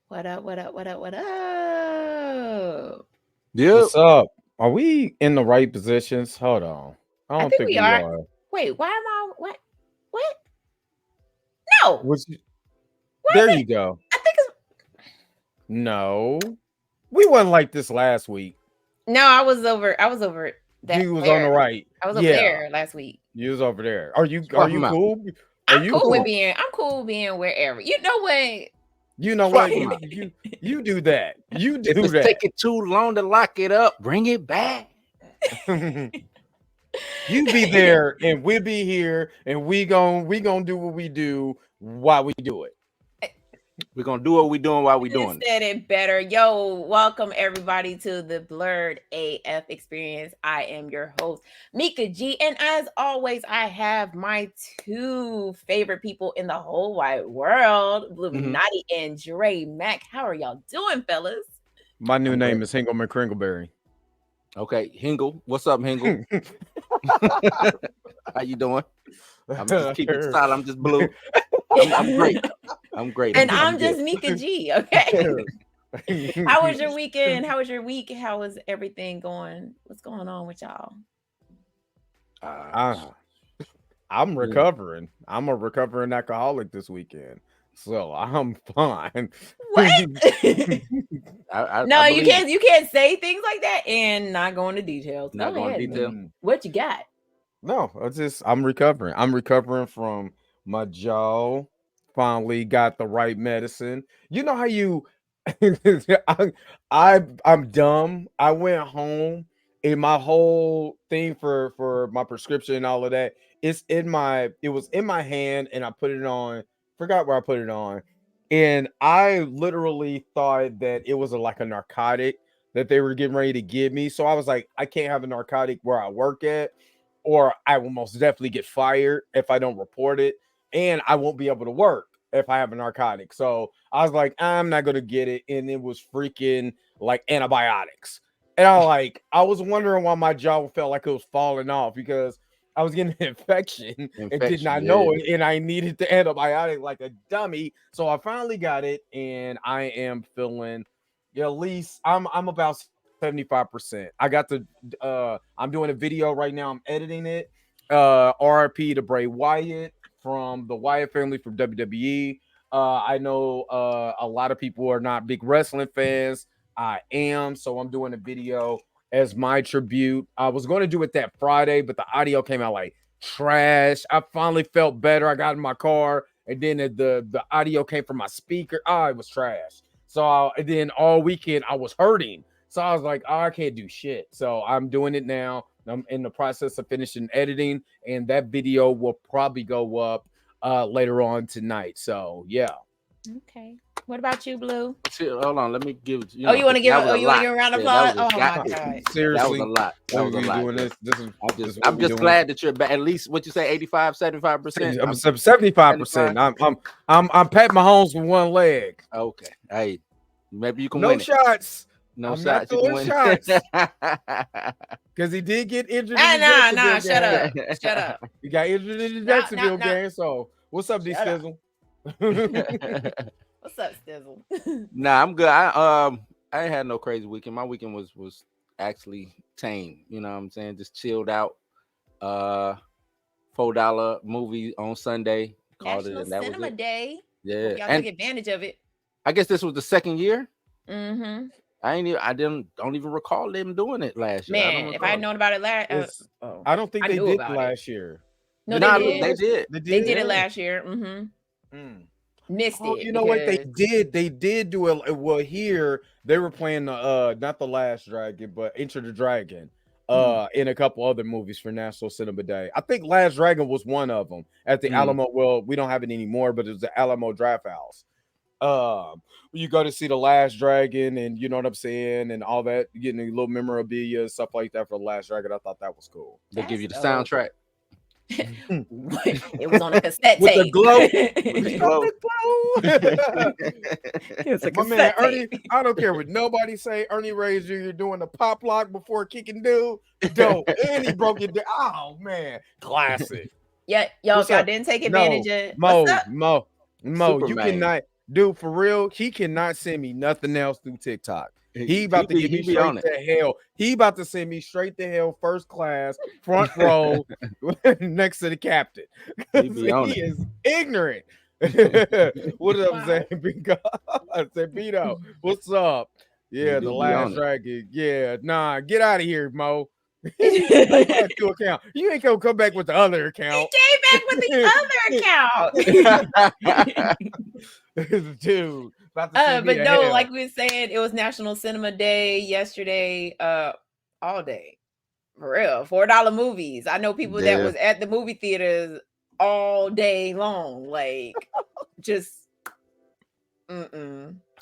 What up? What up? What up? What up? Yep. What's up? Are we in the right positions? Hold on. I I don't think think we we are. are. Wait, why am I? What? What? No. Why There is you it? go. I think it's. No. We wasn't like this last week. No, I was over that. You was on the There. right. I was over Yeah. there last week. You was over there. Are you Swap 'em out. cool? Are I'm you cool cool? with being. I'm cool with being wherever. You know what? You know Swap what? 'em out. You do that. You If do it's that. taking too long to lock it up, bring it back. You be there and we'll be here and we gon' do what we do while we do it. We're gonna do what we're doing while we're doing You said it better. Yo, welcome everybody to the Blerd AF Experience. I am your host, Mika G. And as always, I have my two favorite people in the whole wide world, Illuminati and Dre Mac. How are y'all doing, fellas? My new I'm name great. is Hingle McCringleberry. Okay, Hingle. What's up, Hingle? How you doing? I'm just keeping it solid. I'm just blue. I'm great. I'm great. And I'm I'm just good. Mika G, okay? How was your weekend? How was your week? How was everything going? What's going on with y'all? I'm recovering. I'm a recovering alcoholic this weekend, so I'm fine. What? No, I you believe it. You can't say things like that and not go into details. Not Go going ahead. detail. What you got? No, I'm recovering. I'm recovering from my jaw. Finally got the right medicine. You know how you I'm dumb. I went home and my whole thing for my prescription and all of that, it was in my hand and I put it on, forgot where I put it on. And I literally thought that it was like a narcotic that they were getting ready to give me. So I was like, I can't have a narcotic where I work at, or I will most definitely get fired if I don't report it, and I won't be able to work if I have a narcotic. So I was like, I'm not gonna get it, and it was freaking like antibiotics. And I was wondering why my jaw felt like it was falling off because I was getting an infection and did not know it, and I needed the antibiotic like a dummy. So I finally got it, and I am feeling, at least I'm about 75%. I got I'm doing a video right now. I'm editing it. RIP to Bray Wyatt from the Wyatt family from WWE. I know a lot of people are not big wrestling fans. I am, so I'm doing a video as my tribute. I was going to do it that Friday, but the audio came out like trash. I finally felt better. I got in my car, and then the audio came from my speaker. It was trash. So and then all weekend I was hurting. So I was like, I can't do shit. So I'm doing it now. I'm in the process of finishing editing, and that video will probably go up later on tonight. So yeah. Okay. What about you, Blue? Hold on, let me give. Oh, you want to give? That was Oh, a you want to lot. give a round of Yeah, that applause? was a Oh got my to. God. That was Seriously, a lot. That was a we lot. doing Yeah. this is what I'm we just doing. glad that you're back. At least what you say, 85, 75%. I'm 75%. I'm Pat Mahomes with one leg. Okay. Hey, maybe you can No win it. shots. No I'm shots. not You can throwing win shots it. because he did get injured in the Nah, Jacksonville shut game. up. Shut up. He got injured in the No, Jacksonville game. So what's up, D Shut up. Stizzle? What's up, Stizzle? Nah, I'm good. I ain't had no crazy weekend. My weekend was actually tame. You know what I'm saying? Just chilled out. $4 movie on Sunday. Called it, National and that was Cinema it. Day. Yeah, Hope y'all and took advantage of it. I guess this was the second year. Mm-hmm. I don't even recall them doing it last year. I don't Man, if I had recall. known about it last, I don't think I they knew did about it. last year. No, Nah, they did. they did. They did it Yeah. last year. Mm-hmm. Missed Oh, it. you know what they because- did? They did do it. Well, here they were playing the not the Last Dragon, but Enter the Dragon. In a couple other movies for National Cinema Day. I think Last Dragon was one of them at the Alamo. Well, we don't have it anymore, but it's the Alamo Draft House. You go to see the Last Dragon, and you know what I'm saying, and all that, getting a little memorabilia, stuff like that for the Last Dragon. I thought that was cool. They give you the That's dope. soundtrack. It was on a cassette With the tape. glow. It was a My man cassette Ernie, tape. I don't care what nobody say. Ernie Reyes Jr. doing the pop lock before kicking dude. Dope. And he broke it down. Oh man, classic. Yeah, y'all, What's y'all up? didn't take advantage No, of what's up? Mo, you Superman. cannot, dude, for real. He cannot send me nothing else through TikTok. He about to get me he be on straight to hell. He about to send me straight to hell, first class, front row, next to the captain. He be on He it. is ignorant. What up, Wow. Zambino? Zambino, what's up? Yeah, He the be Last on it. Dragon. Yeah, nah, get out of here, Mo. Back to account. You ain't gonna come back with the other He account. came back with the other account. Dude, about to send me But to no, hell. like we were saying, it was National Cinema Day yesterday, all day. For real. $4 movies. I know people that Yeah. was at the movie theaters all day long. Like just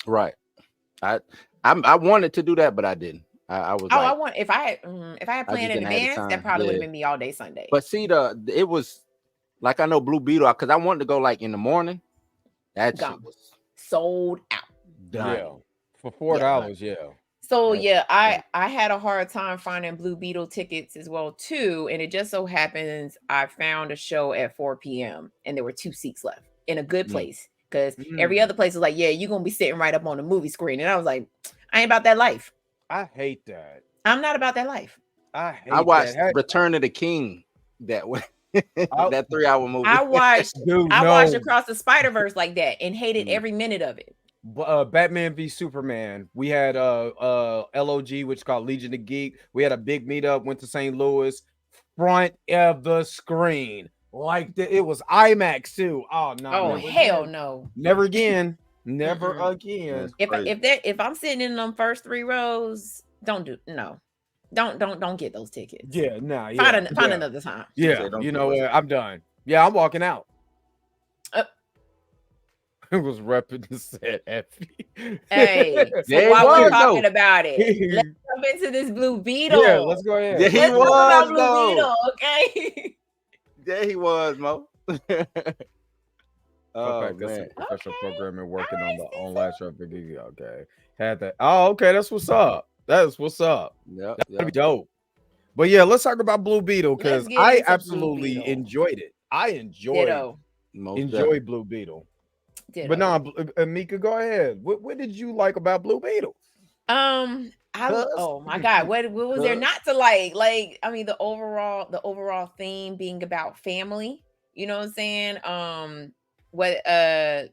Right. I wanted to do that, but I didn't. I was I like, want if I had planned in didn't have the advance, that time. probably would have Yeah. been me all day Sunday. but see, it was like, I know Blue Beetle, because I wanted to go like in the morning. That Gone. shit was Sold out. done. Yeah, for $4, yeah. So That's- yeah, I had a hard time finding Blue Beetle tickets as well too, and it just so happens I found a show at 4 p.m. and there were 2 seats left in a good place because every other place was like, yeah, you're gonna be sitting right up on the movie screen, and I was like, I ain't about that life. I hate that. I'm not about that life. I watched that. Return of the King that way. That 3-hour movie. I watched Dude, watched no. Across the Spider-Verse like that and hated every minute of it. Batman v Superman. We had LOG, which is called Legion of Geek. We had a big meetup, went to St. Louis, front of the screen. Like it was IMAX too. Oh no. Oh hell no. Never again. Never again. If I'm sitting in them first 3 rows, don't get those tickets. Yeah, nah. Find another time. Yeah, you know what? I'm done. Yeah, I'm walking out. It was repping the set. Hey, so while we're talking about it, let's jump into this Blue Beetle. Yeah, let's go ahead. Yeah, he Let's was, talk about Blue though. Beetle, okay? Yeah, he was, Mo. Oh man. man. Professional programming working on Last Dragon. Okay. Had that. Oh, okay. That's what's up. That's what's up. Yep, That'd be dope. But yeah, let's talk about Blue Beetle because Let's get I into Blue absolutely Beetle. enjoyed it. I Ditto. enjoy Blue Beetle. Ditto. But no, Mika, go ahead. What did you like about Blue Beetle? Oh my God, what was there not to like? Like, I mean, the overall theme being about family. You know what I'm saying? What the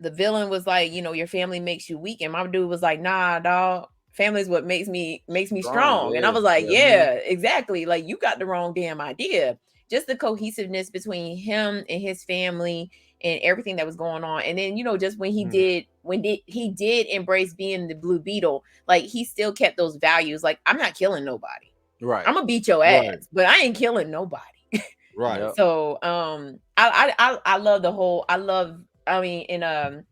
villain was like, you know, your family makes you weak, and my dude was like, nah, dog. Family is what makes me strong. And I was like, yeah, exactly. Like, you got the wrong damn idea. Just the cohesiveness between him and his family and everything that was going on. And then, you know, just when he did embrace being the Blue Beetle, like he still kept those values. Like, I'm not killing nobody. Right. I'm gonna beat your ass, but I ain't killing nobody. Right. Yep. So I love the whole I mean in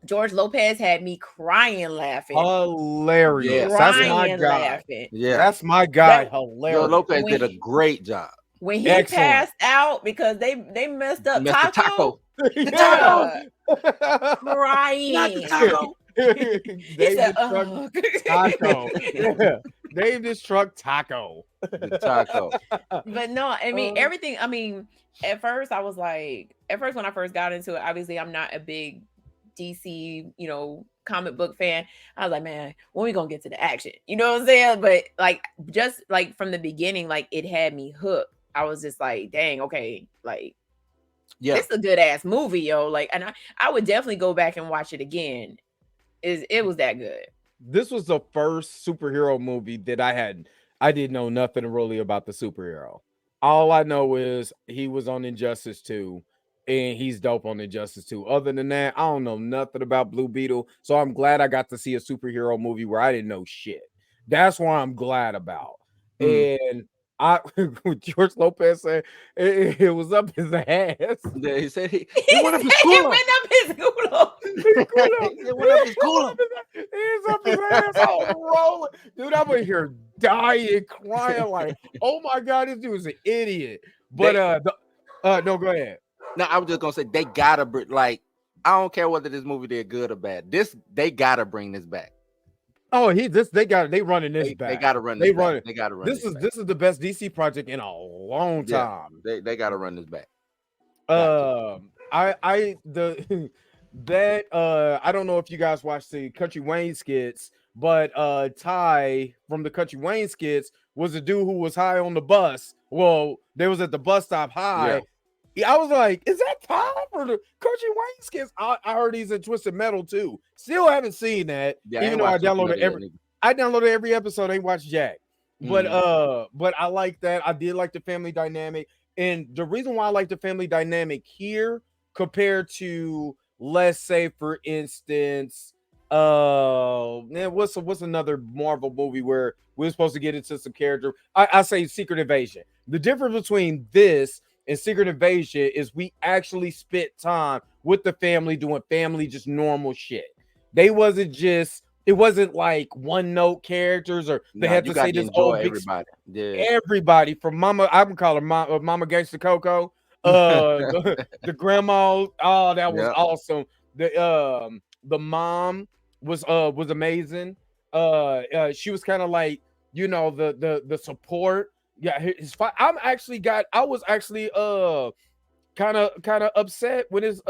George Lopez had me crying laughing. Hilarious. Yes. That's Yes. my Crying guy. laughing. Yeah. That's my guy. That Joe Hilarious. Lopez when did a he great job. when he Excellent. passed out because they messed up Mr. Taco, Taco. The taco. bruh, Not the crying. taco. He Name said, the truck "Oh." Taco. Yeah. Name this truck Taco. The taco. But no, I mean Uh, everything. I mean, at first I was like, at first when I first got into it, obviously I'm not a big DC, comic book fan. I was like, man, when we gonna get to the action? You know what I'm saying? But like, just like from the beginning, like it had me hooked. I was just like, dang, okay, like Yeah. this is a good ass movie, yo. Like, and I would definitely go back and watch it again. It was that good. this was the first superhero movie that I didn't know nothing really about the superhero. All I know is he was on Injustice 2 and he's dope on Injustice 2. Other than that, I don't know nothing about Blue Beetle. So I'm glad I got to see a superhero movie where I didn't know shit. That's what I'm glad about. Mm. And I George Lopez said it was up his ass. Yeah, he said He it went up his said he cooler. went up his culo. It went up his cooler. He's up his asshole rolling. Dude, I'm in here dying, crying, like, oh my god, this dude is an idiot. But no, go ahead. No, I was just gonna say they gotta like. I don't care whether this movie did good or bad. They gotta bring this back. Oh, they running this back. They gotta run They this run back. it. They gotta run This is the best DC project in a long Yeah, time. they gotta run this back. I the that I don't know if you guys watched the Country Wayne skits, but Ty from the Country Wayne skits was a dude who was high on the bus. Well, they was at the bus stop high. Yeah, I was like, is that Ty for the Country Wayne skits? I heard he's in Twisted Metal too. Still haven't seen that, Yeah, even though I downloaded every episode. I ain't watched Jack. But I like that. I did like the family dynamic. And the reason why I like the family dynamic here compared to, let's say, for instance, man, what's another Marvel movie where we're supposed to get into some character? I say Secret Invasion. The difference between this and Secret Invasion is we actually spent time with the family doing family just normal shit. It wasn't like one note characters or they had to say this all big everybody. Yeah. Everybody from Mama, I would call her Mama Gangsta Coco, the grandma. Oh, that was awesome. The mom was amazing. She was kind of like, the support. Yeah, I was actually kind of upset when his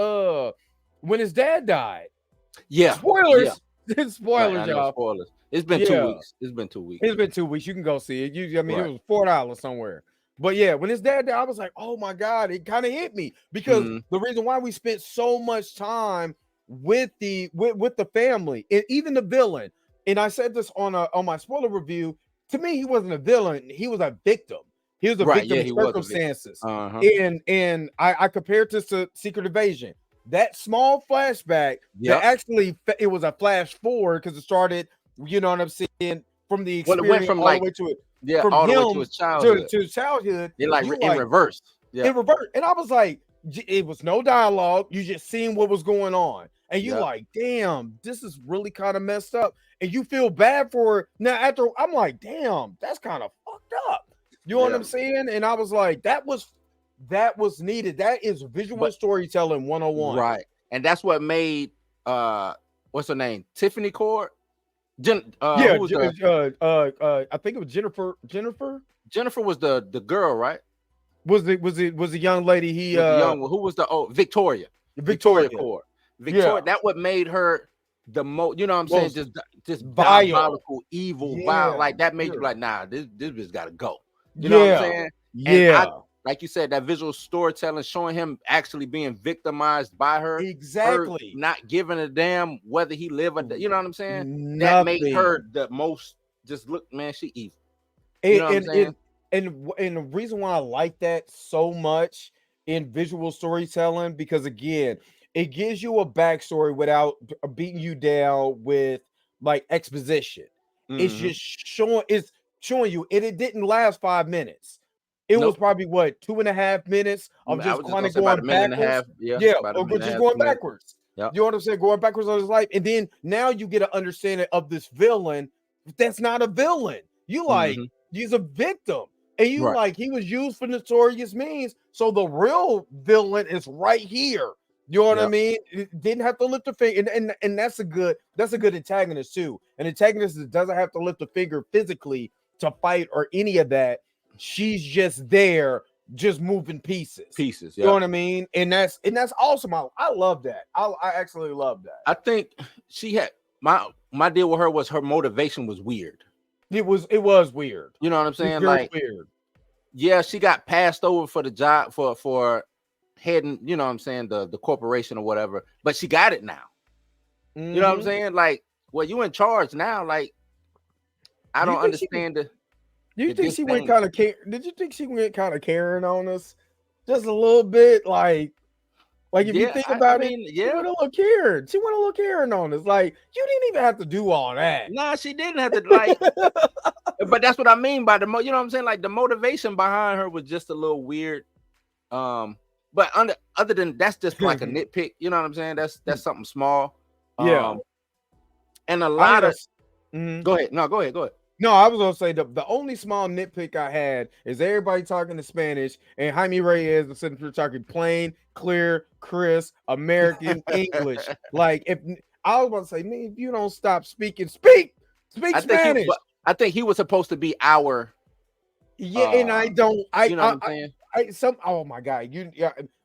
dad died. Yeah. Spoilers. Yeah. Spoilers, y'all. Spoilers. It's been 2 weeks. It's been 2 weeks. It's been 2 weeks. You can go see it. It was $4 somewhere. But yeah, when his dad died, I was like, oh my God, it kind of hit me because the reason why we spent so much time with the family and even the villain. And I said this on my spoiler review. To me, he wasn't a villain. He was a victim. He was a victim of circumstances. And I compared this to Secret Invasion. That small flashback, that actually it was a flash forward because it started, you know what I'm saying, from the experience it went from all the way to it. From all the him way to his childhood. to his childhood. It in reverse. Yeah. In reverse. And I was like, it was no dialogue. You just seen what was going on. And you like, damn, this is really kind of messed up. And you feel bad for it. Now, after I'm like, damn, that's kind of fucked up. You know what I'm saying? And I was like, that was needed. That is visual storytelling 101. Right. And that's what made what's her name? Tiffany Cord? I think it was Jennifer. Jennifer was the girl, right? Was the young lady who was the Victoria Cord. Victoria, that what made her the most, you know what I'm saying, just diabolical, evil, vile. Like that made you like, nah, this bitch gotta go. You know what I'm saying? Yeah. Like you said, that visual storytelling showing him actually being victimized by her. Exactly. Her not giving a damn whether he live or you know what I'm saying? That made her the most just look, man, she evil. You know what I'm saying? And the reason why I like that so much in visual storytelling, because again, it gives you a backstory without beating you down with like exposition. It's just showing you, and it didn't last 5 minutes. It was probably what 2.5 minutes of just kind of going backwards. Or just going backwards. Yep. You know what I'm saying? Going backwards on his life, and then now you get an understanding of this villain. That's not a villain. You like he's a victim, and you like he was used for notorious means. So the real villain is right here. You know what I mean? It didn't have to lift a finger, and that's a good antagonist too. An antagonist that doesn't have to lift a finger physically to fight or any of that. She's just there, just moving pieces. You know what I mean? And that's awesome. I love that. I actually love that. I think she had my deal with her was her motivation was weird. It was weird. You know what I'm saying? Like weird. Yeah, she got passed over for the job for heading, you know what I'm saying, the corporation or whatever, but she got it now. You know what I'm saying? Like, well, you in charge now. Like, I don't understand the. You think she went kind of Did you think she went kind of Karen on us, just a little bit? Like if you think about it, she went a little Karen. She went a little Karen on us. Like you didn't even have to do all that. Nah, she didn't have to. Like, but that's what I mean by you know what I'm saying. Like the motivation behind her was just a little weird. But other than that's just like a nitpick. You know what I'm saying? That's something small. And a lot of. Go ahead. No, go ahead. No, I was gonna say the only small nitpick I had is everybody talking in Spanish and Jaime Reyes is sitting there talking plain, clear, crisp American English. Like if I was about to say, man, if you don't stop speaking, speak Spanish. I think he was supposed to be our. Yeah, and I don't. You know what I'm saying? Oh my God,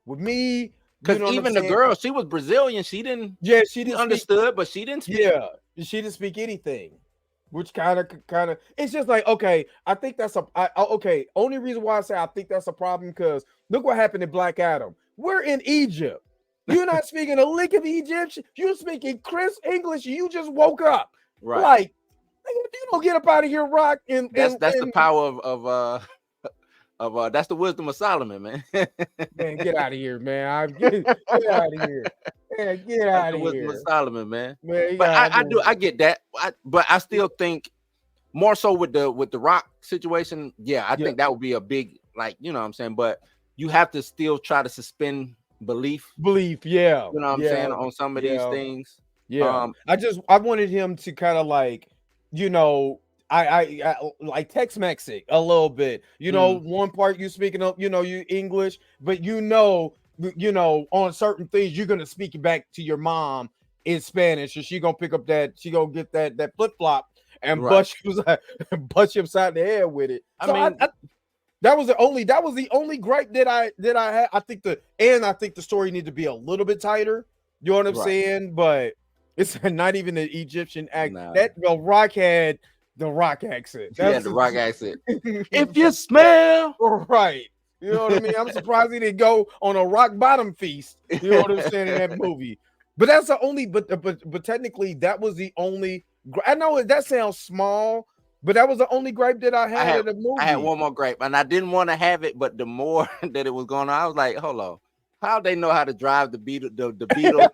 with me. Because even the girl, she was Brazilian. She didn't. Yeah, she didn't understood, but she didn't speak. Yeah, she didn't speak anything. Which kind of, it's just like, okay, I think that's okay. Only reason why I say I think that's a problem because look what happened in Black Adam. We're in Egypt. You're not speaking a lick of Egyptian. You're speaking crisp English. You just woke up, right? Like, you don't get up out of here, Rock. And that's the power of that's the wisdom of Solomon, man. Man, get out of here, man. Get out of here. Man, get out of here. With Solomon, man. But I get that. But I still think more so with the Rock situation. Yeah, I think that would be a big, like, you know what I'm saying. But you have to still try to suspend belief. Yeah. You know what I'm saying on some of these things. Yeah. I wanted him to kind of like, you know, I like Tex-Mex it a little bit. You know, one part you speaking of, you know, you English, but you know, on certain things you're gonna speak it back to your mom in Spanish, and she gonna pick up that, she gonna get that flip flop and bust you upside the head with it. So I mean, that was the only gripe that I had. I think the story need to be a little bit tighter. You know what I'm saying? But it's not even an Egyptian act. Nah. That Rock had the Rock accent. Yeah, the Rock accent. If you smell right. You know what I mean? I'm surprised he didn't go on a rock bottom feast. You know what I'm saying in that movie. But that's the only. But technically, that was the only. I know that sounds small, but that was the only gripe that I had in the movie. I had one more gripe, and I didn't want to have it, but the more that it was going on, I was like, "Hold on, how they know how to drive the Beetle?" The Beetle.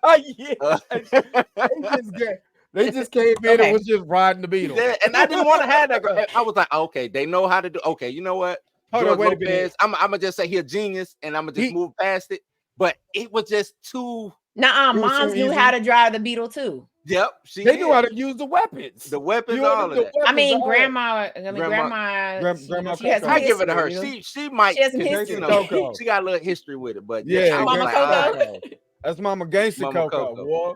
They just came in and was just riding the Beetle. Yeah, and I didn't want to have that. I was like, okay, they know how to do. Okay, you know what? Hold on, wait a minute. I'm gonna just say he's a genius, and I'm gonna just move past it. But it was just too. Moms knew how to drive the Beetle too. Yep, they knew how to use the weapons. All of that. I mean, grandma. She has I give it to her. She might. She has history. She got a little history with it, but Mama Coco. That's Mama Gangsta Coco. Boy.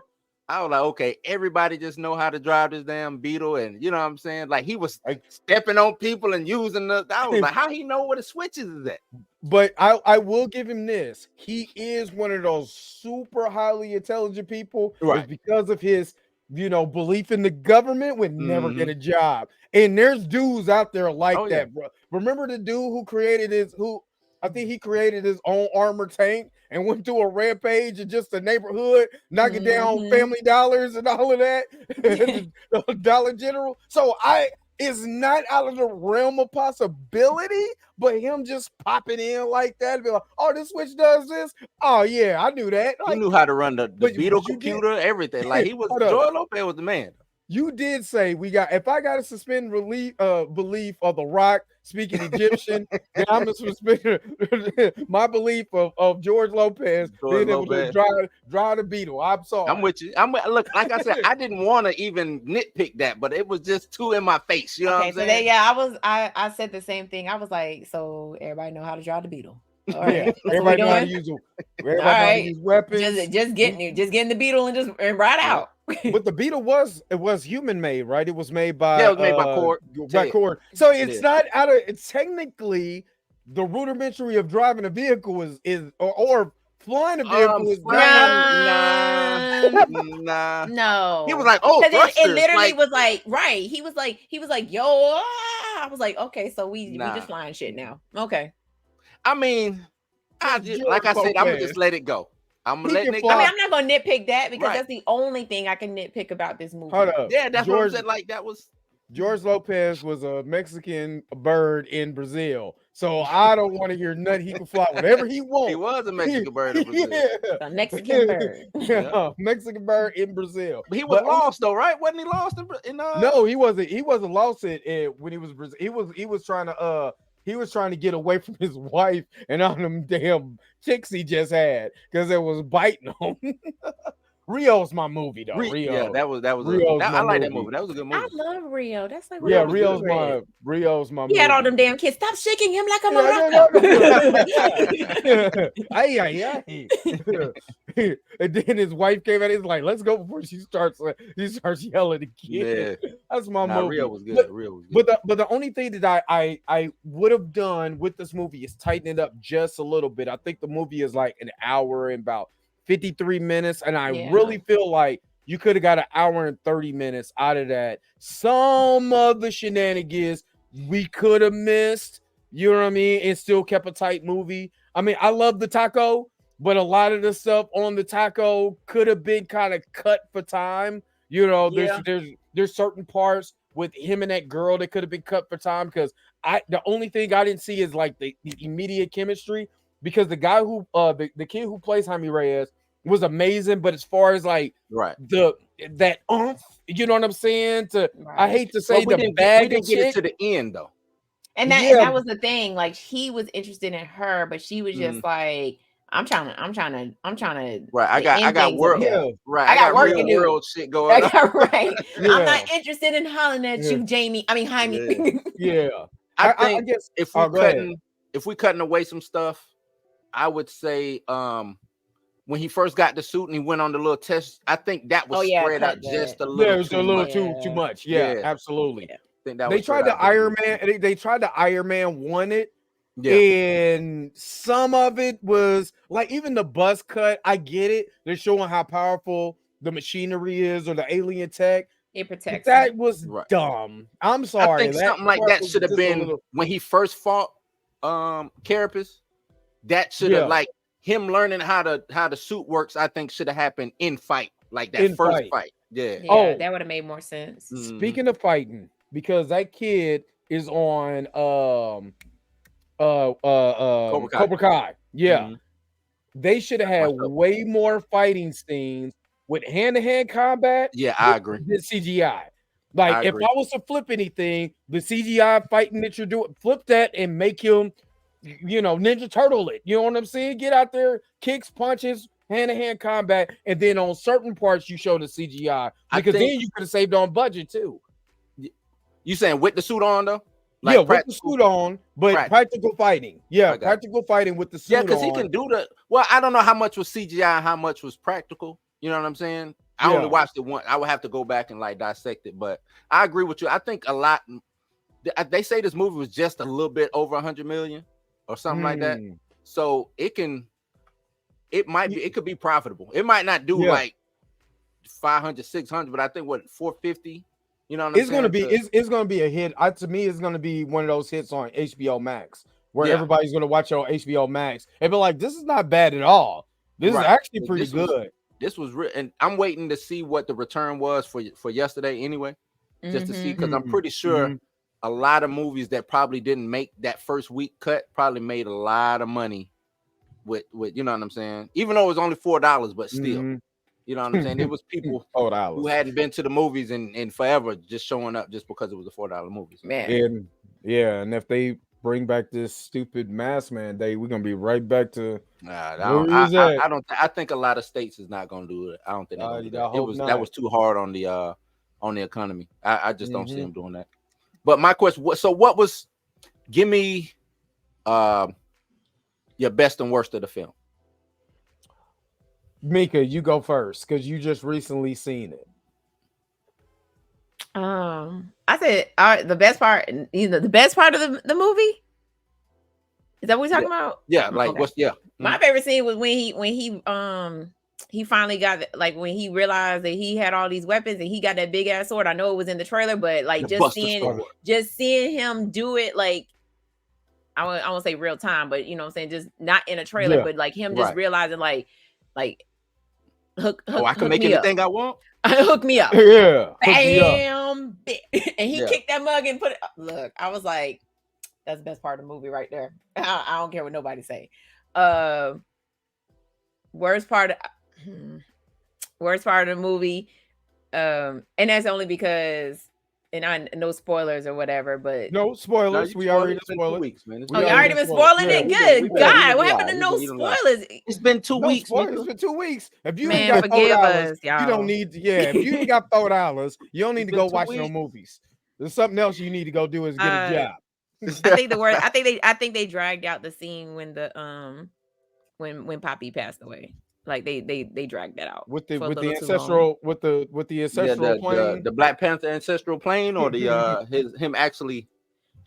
I was like, okay, everybody just know how to drive this damn Beetle, and you know what I'm saying? Like he was stepping on people and using the. I was like, how he know where the switches is at? But I will give him this. He is one of those super highly intelligent people, right? Because of his, belief in the government would never get a job. And there's dudes out there like that, bro. Remember the dude who I think he created his own armored tank and went through a rampage in just the neighborhood, knocking down Family Dollars and all of that, the Dollar General. So it's not out of the realm of possibility, but him just popping in like that and be like, oh, this switch does this? Oh, yeah, I knew that. Like, he knew how to run the Beetle computer, everything. Like, Joy Lopez was the man. you did say if I got to suspend belief of The Rock speaking Egyptian, then I'm gonna suspend my belief of George Lopez being able to drive the Beetle. I'm sorry. I'm with you. Look, like I said, I didn't want to even nitpick that, but it was just too in my face. You know what I'm saying? I said the same thing. I was like, so everybody know how to drive the Beetle. All right, yeah, everybody know how to use weapons. Just getting the Beetle and ride out. But the Beetle was human made, right? It was made by it was made by Cord. Cord. So it's not out of it's technically the rudimentary of driving a vehicle is or flying a vehicle is nah. No. He was like, oh, it literally was like, right. He was like, yo, I was like, okay, so we just flying shit now. Okay. I mean, like I said, I'm gonna just let it go. I'm gonna let it go. I mean, I'm not gonna nitpick that because that's the only thing I can nitpick about this movie. Hold up. Yeah, that's what I said. Like that was George Lopez was a Mexican bird in Brazil. So I don't want to hear nothing. He can fly whatever he wants. He was a Mexican bird in Brazil. A Mexican bird. Mexican bird in Brazil. But he was lost though, right? Wasn't he lost in No, he wasn't. He wasn't lost when he was Brazil. He was trying to get away from his wife and all them damn chicks he just had because it was biting him. Rio's my movie though. Rio. Yeah, that was Rio's I like that movie. That was a good movie. I love Rio. That's like Rio's my movie. He had all them damn kids. Stop shaking him like a maraca. And then his wife came out. He's like, "Let's go before she starts yelling again." Yeah, that's my movie. Rio was good. But the only thing that I would have done with this movie is tighten it up just a little bit. I think the movie is like an hour and about 53 minutes, and I really feel like you could have got an hour and 30 minutes out of that. Some of the shenanigans we could have missed, you know what I mean, and still kept a tight movie. I mean, I love the taco, but a lot of the stuff on the taco could have been kind of cut for time. You know, there's certain parts with him and that girl that could have been cut for time because the only thing I didn't see is like the immediate chemistry because the guy who the kid who plays Jaime Reyes was amazing, but as far as like that oomph, you know what I'm saying? I hate to say we didn't get it to the end though. And that was the thing. Like he was interested in her, but she was just like, I'm trying to. Right, I got work. Right, I got work to do. World shit going on. Right. I'm not interested in hollering at you, Jamie. I mean, Jaime. Yeah. I guess if we cutting away some stuff, I would say when he first got the suit and he went on the little test, I think that was spread out just a little. Yeah, it was a little too much. Yeah, absolutely. I think that they tried to Iron Man. They tried to Iron Man 1 it. Yeah. And some of it was like even the buzz cut. I get it. They're showing how powerful the machinery is or the alien tech. It protects. That was dumb. I'm sorry. I think something like that should have been when he first fought Carapace. That should have like him learning how the suit works. I think should have happened in fight, like that first fight. Yeah. That would have made more sense. Speaking of fighting, because that kid is on Cobra Kai. Yeah. They should have had way more fighting scenes with hand-to-hand combat. Yeah, I agree. Than CGI. Like if I was to flip anything, the CGI fighting that you're doing, flip that and make him, Ninja Turtle it. You know what I'm saying? Get out there, kicks, punches, hand-to-hand combat, and then on certain parts you show the CGI because then you could have saved on budget too. You saying with the suit on though? Like with the suit on, but practical fighting. Yeah, practical fighting with the suit on. Yeah, because he can do I don't know how much was CGI and how much was practical. You know what I'm saying? I only watched it once. I would have to go back and like dissect it, but I agree with you. I think a lot. They say this movie was just a little bit over 100 million or something like that. So it could be profitable. It might not do like 500, 600, but I think 450. You know what I'm saying? It's gonna be a hit. To me, it's gonna be one of those hits on HBO Max where everybody's gonna watch it on HBO Max and be like, "This is not bad at all. This is actually pretty good." This was real, and I'm waiting to see what the return was for yesterday anyway, just to see because I'm pretty sure a lot of movies that probably didn't make that first week cut probably made a lot of money with you know what I'm saying. Even though it was only $4, but still. You know what I'm saying? It was people $4 who hadn't been to the movies in forever just showing up just because it was a $4 movie. Man. And and if they bring back this stupid mask mandate, we're gonna be right back to I think a lot of states is not gonna do it. I don't think they're gonna do that. That was too hard on the economy. I just don't see them doing that. But my question, give me your best and worst of the film. Mika, you go first because you just recently seen it. I said the best part, the best part of the movie. Is that what we're talking about? Yeah, like okay. My favorite scene was when he finally got, like, when he realized that he had all these weapons and he got that big ass sword. I know it was in the trailer, but like just seeing him do it, like, I won't say real time, but you know what I'm saying, just not in a trailer, but like him just realizing like hook I can make anything I want. Hook me up. Yeah. Bam. And he kicked that mug and put it. Look, I was like, that's the best part of the movie right there. I don't care what nobody say. Worst part of the movie. And that's only because, and I no spoilers or whatever, but no spoilers. We already spoiled weeks, man. You already been spoiling it? Good God. What happened to no spoilers? It's been 2 weeks. It's been 2 weeks. If you ain't got $4, you don't need to, if you ain't got $4, you don't need to go watch no movies. There's something else you need to go do is get a job. I think the word I think they dragged out the scene when the when Poppy passed away. Like they dragged that out with the ancestral plane, the Black Panther ancestral plane, or the him actually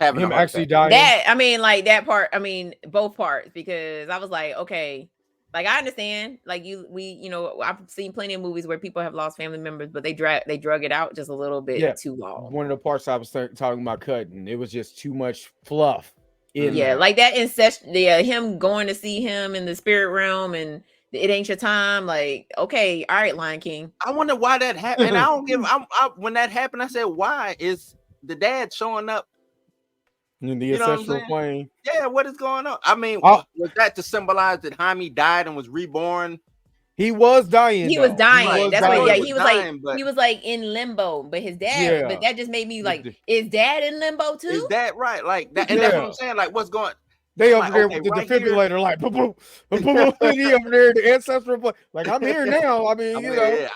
having him actually dying. That, I mean, like that part. I mean, both parts, because I was like, okay, like I understand, like I've seen plenty of movies where people have lost family members, but they drug it out just a little bit too long. One of the parts I was talking about cutting, it was just too much fluff. Like that him going to see him in the spirit realm and it ain't your time. Like, okay, all right, Lion King. I wonder why that happened. And I don't give. When that happened, I said, why is the dad showing up in the ancestral plane? Yeah, what is going on? I mean, was that to symbolize that Jaime died and was reborn? He was dying. He was dying. That's why. Yeah, he was like in limbo. But his dad. Yeah. But that just made me like, is dad in limbo too? Is that right? Like that, and that's what I'm saying. Like, what's going? They over there with the defibrillator, like boom, boom, boom, boom. He over there, the ancestral plane. Like, I'm here now. I mean,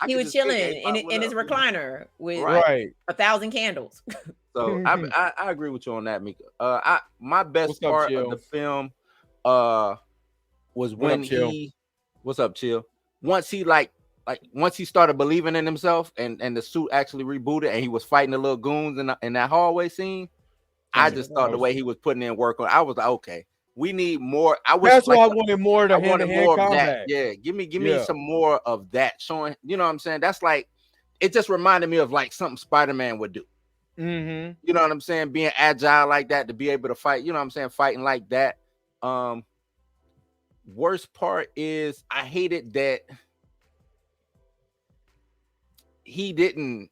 he was chilling in his recliner with 1,000 candles. So I agree with you on that, Mika. My best part of the film was when what's up, Chill? Once he once he started believing in himself and the suit actually rebooted and he was fighting the little goons in that hallway scene, I just thought the way he was putting in work on, I was like, okay, we need more. That's why I wanted more to hand-to-hand combat. Yeah, give me some more of that showing. You know what I'm saying? That's like, it just reminded me of like something Spider-Man would do. Mm-hmm. You know what I'm saying? Being agile like that, to be able to fight. You know what I'm saying? Fighting like that. Worst part is I hated that he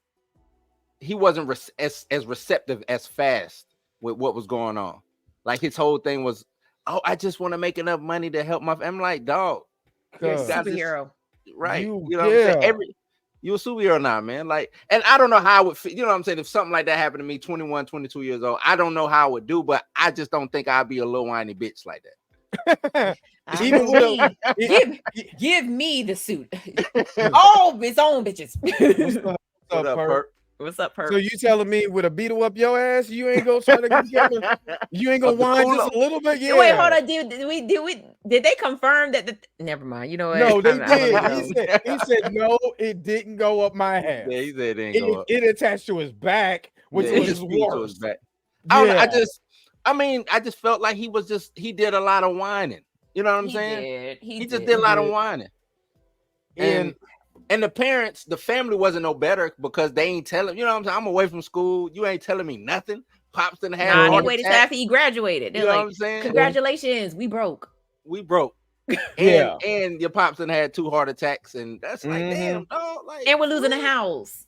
wasn't as receptive as fast with what was going on. Like his whole thing was, I just want to make enough money to help my family. I'm like, dog, you're a superhero. Right. You know what I'm saying? You're a superhero now, man. Like, and I don't know how I would feel, you know what I'm saying? If something like that happened to me, 21, 22 years old, I don't know how I would do, but I just don't think I'd be a little whiny bitch like that. Give me the suit. Oh, its own bitches. What's up, Perk? What's up, Perk? So you telling me with a beetle up your ass, you ain't gonna try to get together? You ain't gonna whine just a little bit? Yeah. Wait, hold on. Did they confirm that? Never mind. You know what? No, they did. He said no, it didn't go up my ass. Yeah, he said it didn't go up. It attached to his back, which was worse. I just felt like he did a lot of whining. You know what I'm saying? He just did a lot of whining. And the parents, the family wasn't no better because they ain't telling, you know what I'm saying? I'm away from school. You ain't telling me nothing. Pops didn't have. They waited till after he graduated. They're you know what I'm saying? Congratulations, we broke. And your pops done had 2 heart attacks, and that's like, damn, dog. Like, and we're losing a house.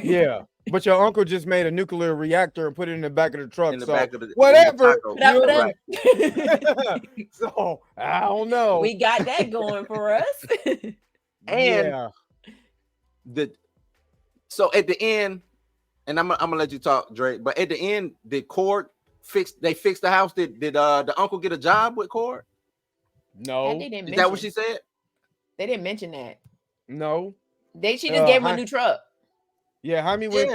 Yeah. But your uncle just made a nuclear reactor and put it in the back of the truck. Whatever. Right. So I don't know. We got that going for us. And so at the end, and I'm gonna let you talk, Drake. But at the end, did Cord fix the house? Did the uncle get a job with Cord? No. Is that what she said? They didn't mention that. No. She just gave him a new truck. Yeah, Jaime went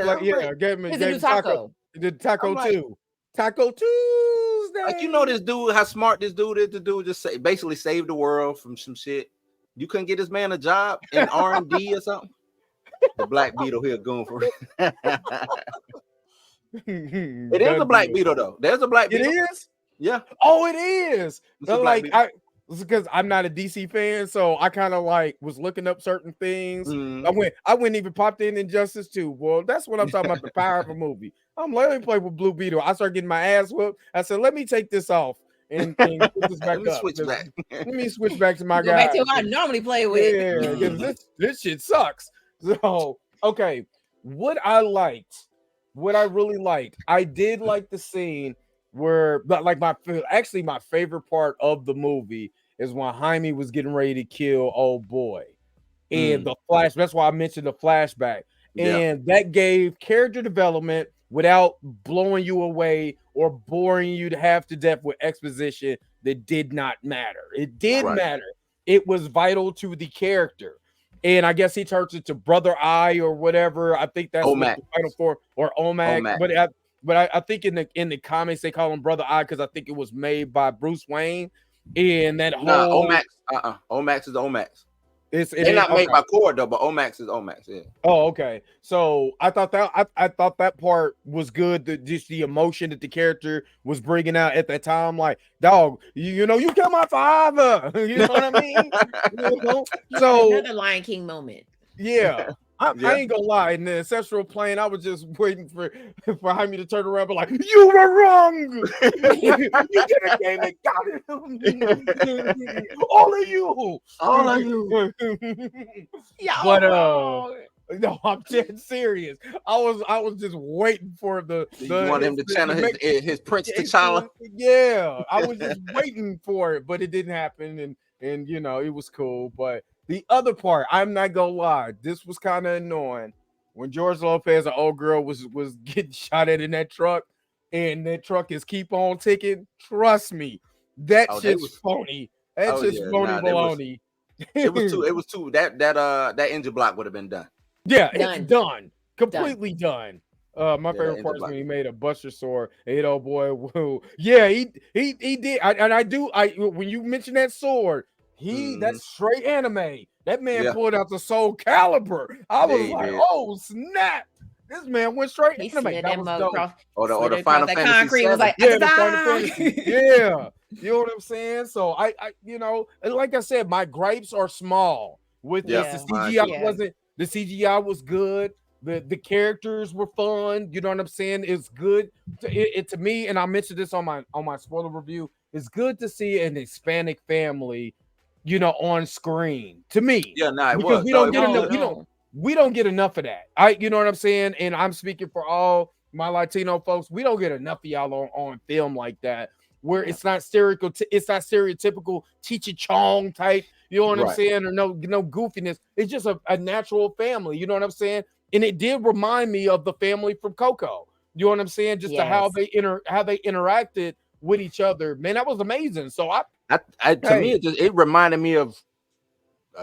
gave him a new taco. The taco too. Taco Tuesday. Like, you know, this dude, how smart this dude is. The dude just basically saved the world from some shit. You couldn't get this man a job in R&D or something. The Black Beetle here going for it. It is a Black Beetle though. There's a Black Beetle. It is. Yeah. Oh, it is. Like because I'm not a DC fan, so I kind of like was looking up certain things. I went even popped in Injustice 2. Well, that's what I'm talking about, the power of a movie. I'm let me play with Blue Beetle. I started getting my ass whooped. I said, let me take this off and put this back up. Let me switch back to my guy. Back to what I normally play with. Yeah, because this shit sucks. So okay, what I really liked, I did like the scene where, but like my favorite part of the movie is when Jaime was getting ready to kill old boy, and the flash. That's why I mentioned the flashback, and that gave character development without blowing you away or boring you to half to death with exposition that did not matter. It did matter. It was vital to the character. And I guess he turns into Brother Eye or whatever. I think that's what the title for, or Omac. But I think in the comics they call him Brother Eye because I think it was made by Bruce Wayne. And that whole Omax, Omax is Omax. They're not made by Cord though, but Omax is Omax. Yeah. Oh, okay. So I thought that part was good. Just the emotion that the character was bringing out at that time, like, dog, you know, you killed my father. You know what I mean? You know? So another Lion King moment. Yeah. I ain't gonna lie. In the ancestral plane, I was just waiting for Jaime to turn around, but like, you were wrong. You did a game and got him. All of you. Yeah, but no, I'm dead serious. I was just waiting for you want him to channel his Prince T'Challa. Yeah, I was just waiting for it, but it didn't happen, and you know, it was cool. But the other part, I'm not gonna lie, this was kind of annoying when George Lopez, an old girl, was getting shot at in that truck, and that truck is keep on ticking. Trust me, that shit's phony. That's just phony baloney. It was too. That engine block would have been done. Yeah, it's done. Completely done. My favorite part is when he made a Buster sword. Hey, old boy, woo. Yeah, he did. When you mention that sword, that's straight anime. That man pulled out the Soul Calibur. I was like, oh snap! This man went straight anime. That was dope. Or the Final Fantasy concrete was like, the Final Fantasy. Yeah, you know what I'm saying. So I you know, like I said, my gripes are small with this. The CGI wasn't. The CGI was good. The characters were fun. You know what I'm saying? It's good to me, and I mentioned this on my spoiler review. It's good to see an Hispanic family, you know, on screen. To me, because we don't get enough of that. You know what I'm saying? And I'm speaking for all my Latino folks. We don't get enough of y'all on film like that, where it's not stereotypical Cheech and Chong type. You know what I'm saying? Or no goofiness. It's just a natural family. You know what I'm saying? And it did remind me of the family from Coco. You know what I'm saying? Just how they interacted with each other. Man, that was amazing. So to me, it reminded me of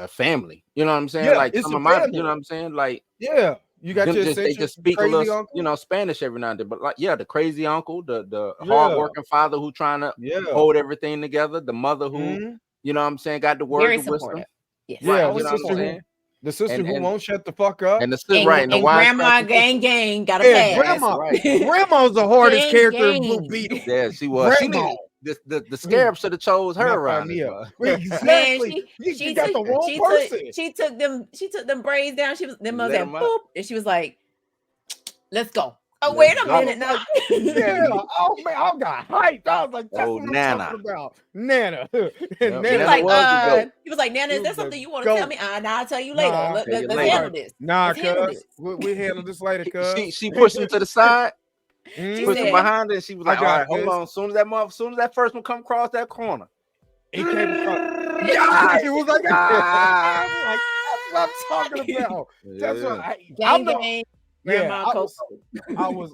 family. You know what I'm saying? Yeah, like some of my, you know what I'm saying? Like, yeah, you got your they just speak a little, you know, Spanish every now and then. But like, the crazy uncle, the hardworking father who trying to hold everything together, the mother who, you know what I'm saying, got the word of wisdom. Yes. Yeah, the sister who won't shut the fuck up, and the sister, and grandma gang got a pass. Grandma's the hardest character in Blue Beetle. Yeah, she was. Grandma. The Scarab should have chose her around. Exactly. She got the wrong person. She took them braids down. She was them was like boop, and she was like, "Let's go." Oh, wait a minute now. Oh man, I got hyped. I was like, that's what I'm talking about. Nana. He was like, Nana, is there something you want to tell me? I'll tell you later. Let's handle this. We handle this later, cuz. She pushed him to the side. Pushed him behind her, and she was like, all right, hold on. As soon as that first one come across that corner, it came across. It was like, what I'm talking about. That's what I'm the Grandma Coco.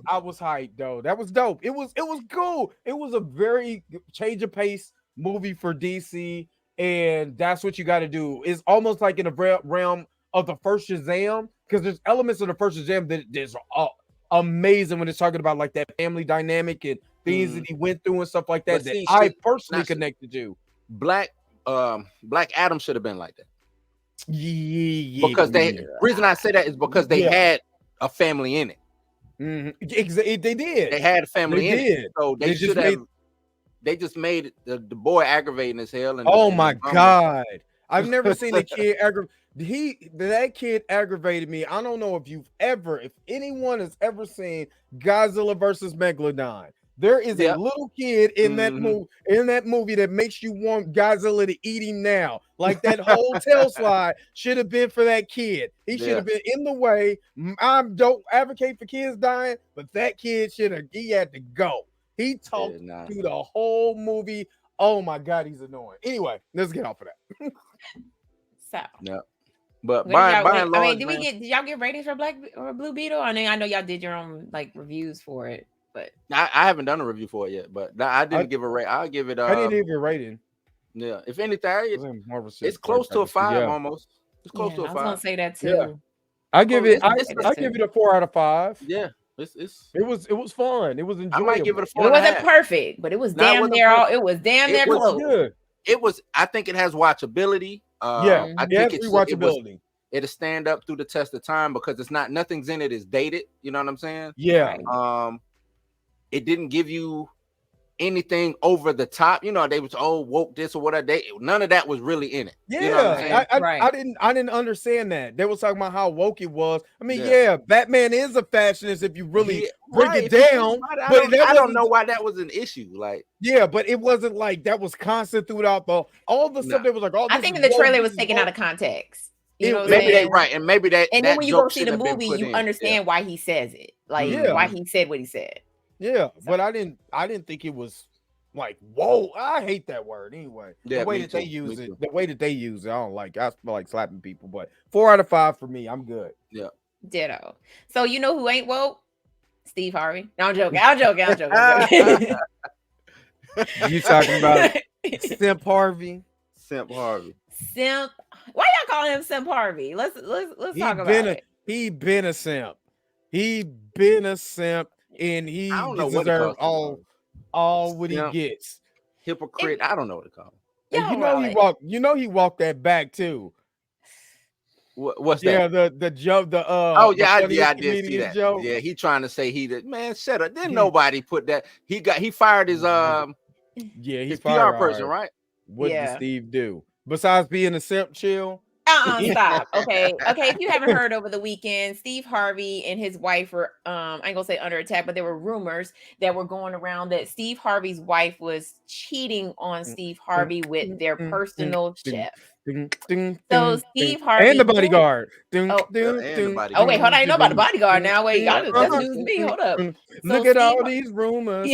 I was hyped though. That was dope. It was cool. It was a very change of pace movie for DC, and that's what you got to do. It's almost like in the realm of the first Shazam, because there's elements of the first Shazam that is amazing when it's talking about like that family dynamic and things that he went through and stuff like that. That I personally connected to. Black Adam should have been like that. Yeah, because reason I say that is because they had a family in it. They did. They had a family in it. So they should have. They just made the boy aggravating as hell. And oh my God, I've never seen a kid that kid aggravated me. I don't know if anyone has ever seen Godzilla versus Megalodon. There is a little kid in that movie that makes you want Godzilla to eat him now. Like that whole tail slide should have been for that kid. He should have been in the way. I don't advocate for kids dying, but that kid he had to go. He talked through the whole movie. Oh my God, he's annoying. Anyway, let's get off of that. But by and large, did y'all get ratings for Black or Blue Beetle? I mean, I know y'all did your own like reviews for it. But I haven't done a review for it yet, but I didn't give a rate. I'll give it. I didn't give a rating. Yeah, if anything, it's close to a 5 almost. It's close to a 5. I was gonna say that too. Yeah. I give it a 4 out of 5. Yeah, it was fun. It was enjoyable. I might give it a 4. It wasn't perfect, but it was damn near. It was damn near close. Good. It was. I think it has watchability. I think it's rewatchability. It'll stand up through the test of time because nothing's in it is dated. You know what I'm saying? Yeah. It didn't give you anything over the top. You know, they was woke this or whatever. None of that was really in it. Yeah, you know what I'm saying? I didn't understand that. They was talking about how woke it was. I mean, Batman is a fashionist if you really break it down. But I don't know why that was an issue. Like, but it wasn't like that was constant throughout all the stuff that was like. I think in the trailer was taken out of context. You know maybe they and maybe that. And then when you go see the movie, you understand why he says it, like why he said what he said. Yeah, but I didn't think it was like, whoa. I hate that word anyway. The way that they use it, I don't like. I feel like slapping people. But 4 out of 5 for me. I'm good. Yeah. Ditto. So you know who ain't woke? Steve Harvey. No, I'm joking. You talking about Simp Harvey? Simp Harvey. Simp. Why y'all calling him Simp Harvey? Let's talk about it. He been a simp. He been a simp. And he deserves all what he gets. Hypocrite. I don't know what to call him. And he walked that back too. What's that? Yeah, the joke. I did see that. Joke. Yeah, he trying to say man, shut up. Didn't nobody put that. He fired his his PR person, right? What did Steve do besides being a simp? Chill. Stop. Okay. If you haven't heard over the weekend, Steve Harvey and his wife were I ain't gonna say under attack, but there were rumors that were going around that Steve Harvey's wife was cheating on Steve Harvey with their personal chef. So Steve Harvey and the bodyguard. Wait, hold on. I ain't know about the bodyguard now. Wait, y'all just news me. Hold up. Look at all these rumors.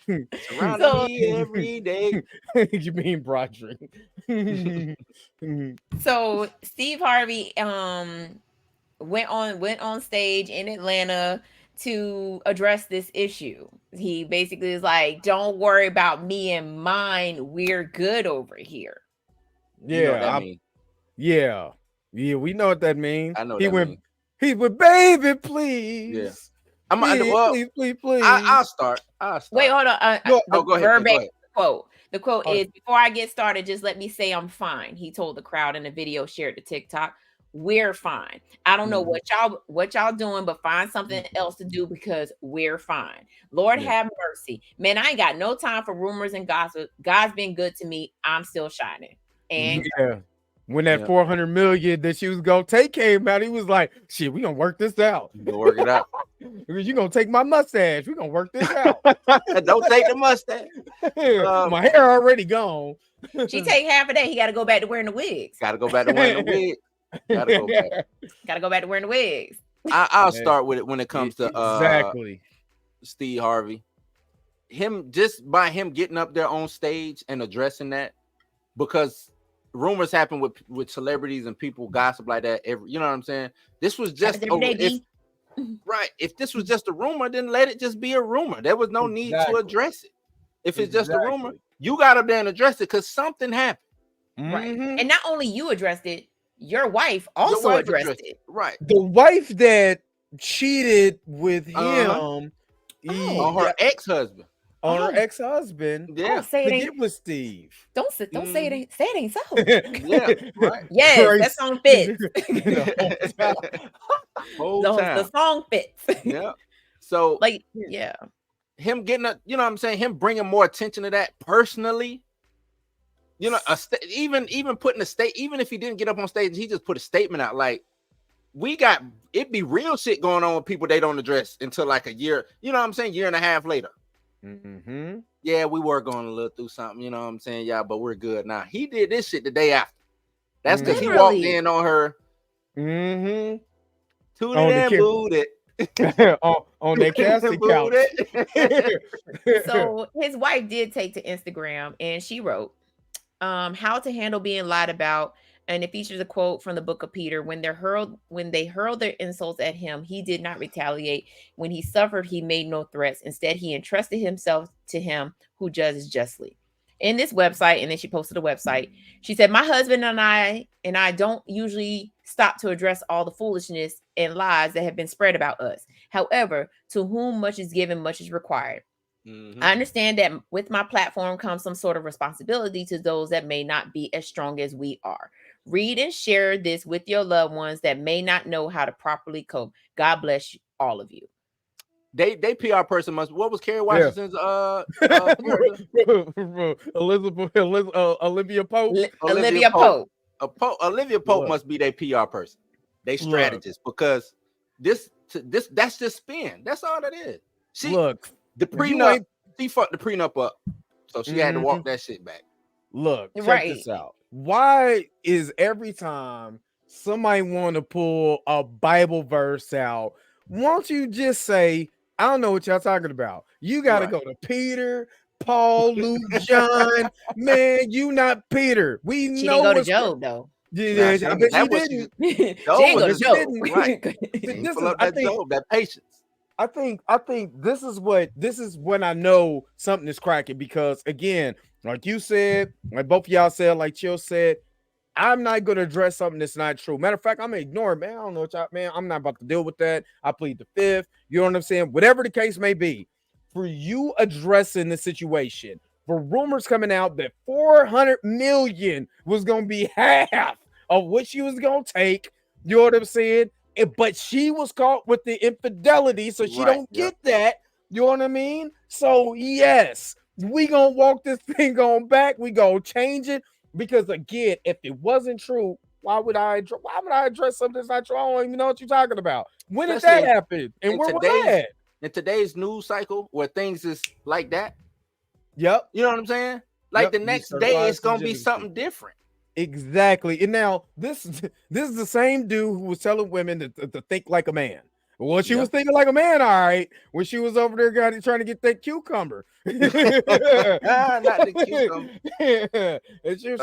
Surrounding me every day. You mean Broderick? So Steve Harvey went on stage in Atlanta to address this issue. He basically is like, "Don't worry about me and mine. We're good over here." Yeah, yeah, we know what that means. I know he went, baby, please. Yeah. Please. I'll start. Wait, hold on. Go ahead. Quote. The quote is, "Before I get started, just let me say I'm fine." He told the crowd in a video shared to TikTok. We're fine. I don't know what y'all doing, but find something else to do because we're fine. Lord have mercy. Man, I ain't got no time for rumors and gossip. God's been good to me. I'm still shining. And when that 400 million that she was gonna take came out, he was like, "Shit, we gonna work this out. Go work it out. You gonna take my mustache? We gonna work this out. Don't take the mustache. My hair already gone. She take half of that. He got to go back to wearing the wigs. Got to go back to wearing the wig. Got to go back to wearing the wigs. I'll start with it when it comes to exactly Steve Harvey. By him getting up there on stage and addressing that, because rumors happen with celebrities and people gossip like that. You know what I'm saying? This was just if this was just a rumor, then let it just be a rumor. There was no need to address it. If it's just a rumor, you got to then address it because something happened. Right. And not only you addressed it, your wife also addressed it. Right. The wife that cheated with him on her ex-husband. On her ex-husband. Yeah. Don't say it ain't with Steve. Don't say it ain't so. Yeah, right. Yes, that song fits. The song fits. Yeah. So like, yeah. Him getting you know what I'm saying, him bringing more attention to that personally. You know, even putting a state, even if he didn't get up on stage, he just put a statement out like, it'd be real shit going on with people they don't address until like a year, you know what I'm saying, year and a half later. Yeah, we were going to look through something, you know what I'm saying, yeah, but we're good now. He did this shit the day after. That's because he walked in on her. Tooted and booted. on their casting couch. So his wife did take to Instagram and she wrote, how to handle being lied about, and it features a quote from the book of Peter. When they hurled their insults at him, he did not retaliate. When he suffered, he made no threats. Instead, he entrusted himself to him who judges justly. In this website, and then she posted a website, she said, my husband and I don't usually stop to address all the foolishness and lies that have been spread about us. However, to whom much is given, much is required. I understand that with my platform comes some sort of responsibility to those that may not be as strong as we are. Read and share this with your loved ones that may not know how to properly cope. God bless all of you. They PR person must. What was Kerry Washington's Olivia Pope? Olivia Pope. Olivia Pope must be their PR person. They strategist because this that's just spin. That's all that is. The prenup, she fucked the prenup up, so she had to walk that shit back. Look, check this out. Why is every time somebody want to pull a Bible verse out, won't you just say, I don't know what y'all talking about. You got to go to Peter, Paul, Luke, John. Man, you not Peter. She didn't go to Job, though. Yeah, I bet she didn't. She didn't go to Job. Right. That patience. I think this is when I know something is cracking, because again, like you said, like both of y'all said, like Chill said, I'm not going to address something that's not true. Matter of fact, I'm going to ignore it, man. I don't know what y'all, man. I'm not about to deal with that. I plead the fifth. You know what I'm saying? Whatever the case may be, for you addressing the situation, for rumors coming out that 400 million was going to be half of what she was going to take, you know what I'm saying? But she was caught with the infidelity, so she don't get that. You know what I mean? So yes, we gonna walk this thing on back. We gonna change it, because again, if it wasn't true, why would I address something that's not true? I don't even know what you're talking about. When did that happen? And where was that? In today's news cycle, where things is like that. Yep. You know what I'm saying? Like the next day, it's gonna be something different. Exactly. And now this is the same dude who was telling women to think like a man. Well, she was thinking like a man, all right, when she was over there trying to get that cucumber. Not the cucumber. And she was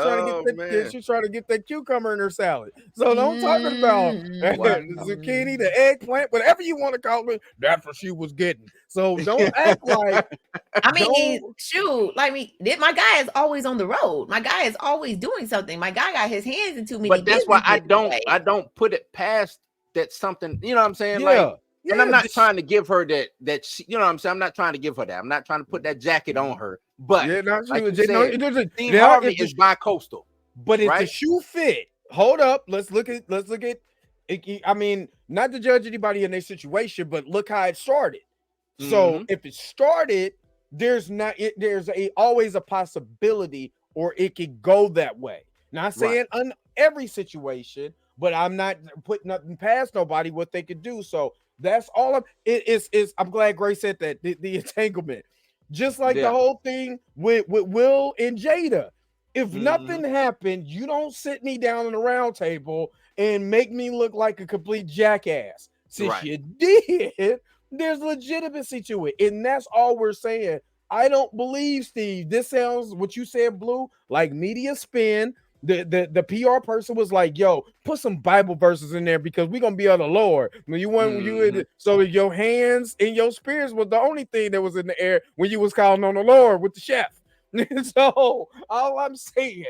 trying to get that cucumber in her salad. So don't talking about the zucchini, the eggplant, whatever you want to call it. That's what she was getting. So don't act like. I mean, shoot, like my guy is always on the road. My guy is always doing something. My guy got his hands in too many. But that's why I don't put it past. That's something, you know what I'm saying? And I'm not trying to give her that she, you know what I'm saying? I'm not trying to give her that. I'm not trying to put that jacket on her. But Steve Harvey is bi-coastal. But if the shoe fit, hold up, let's look at I mean, not to judge anybody in their situation, but look how it started. So if it started, there's always a possibility, or it could go that way. Not saying on every situation, but I'm not putting nothing past nobody what they could do. So that's all I'm glad Grace said that the entanglement, just like the whole thing with Will and Jada. If nothing happened, you don't sit me down on a round table and make me look like a complete jackass. Since you did, there's legitimacy to it. And that's all we're saying. I don't believe, Steve. This sounds, what you said, Blue, like media spin. The PR person was like, "Yo, put some Bible verses in there because we're gonna be of the Lord." When you want so your hands and your spirits was the only thing that was in the air when you was calling on the Lord with the chef. So all I'm saying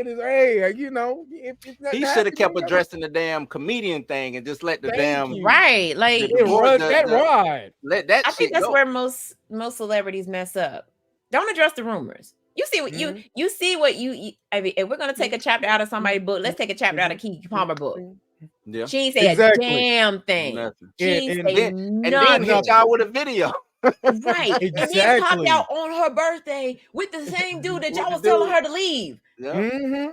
is, hey, you know, if he should have kept addressing the damn comedian thing and just let the damn right, like ride. Let that. I think that's where most celebrities mess up. Don't address the rumors. You see what you see what you. I mean, if we're gonna take a chapter out of somebody's book, let's take a chapter out of Keke Palmer book. Yeah, she ain't say a damn thing. Nothing. She ain't say nothing. And then hit y'all with a video. Right. Exactly. And then popped out on her birthday with the same dude that y'all was telling her to leave. Yeah.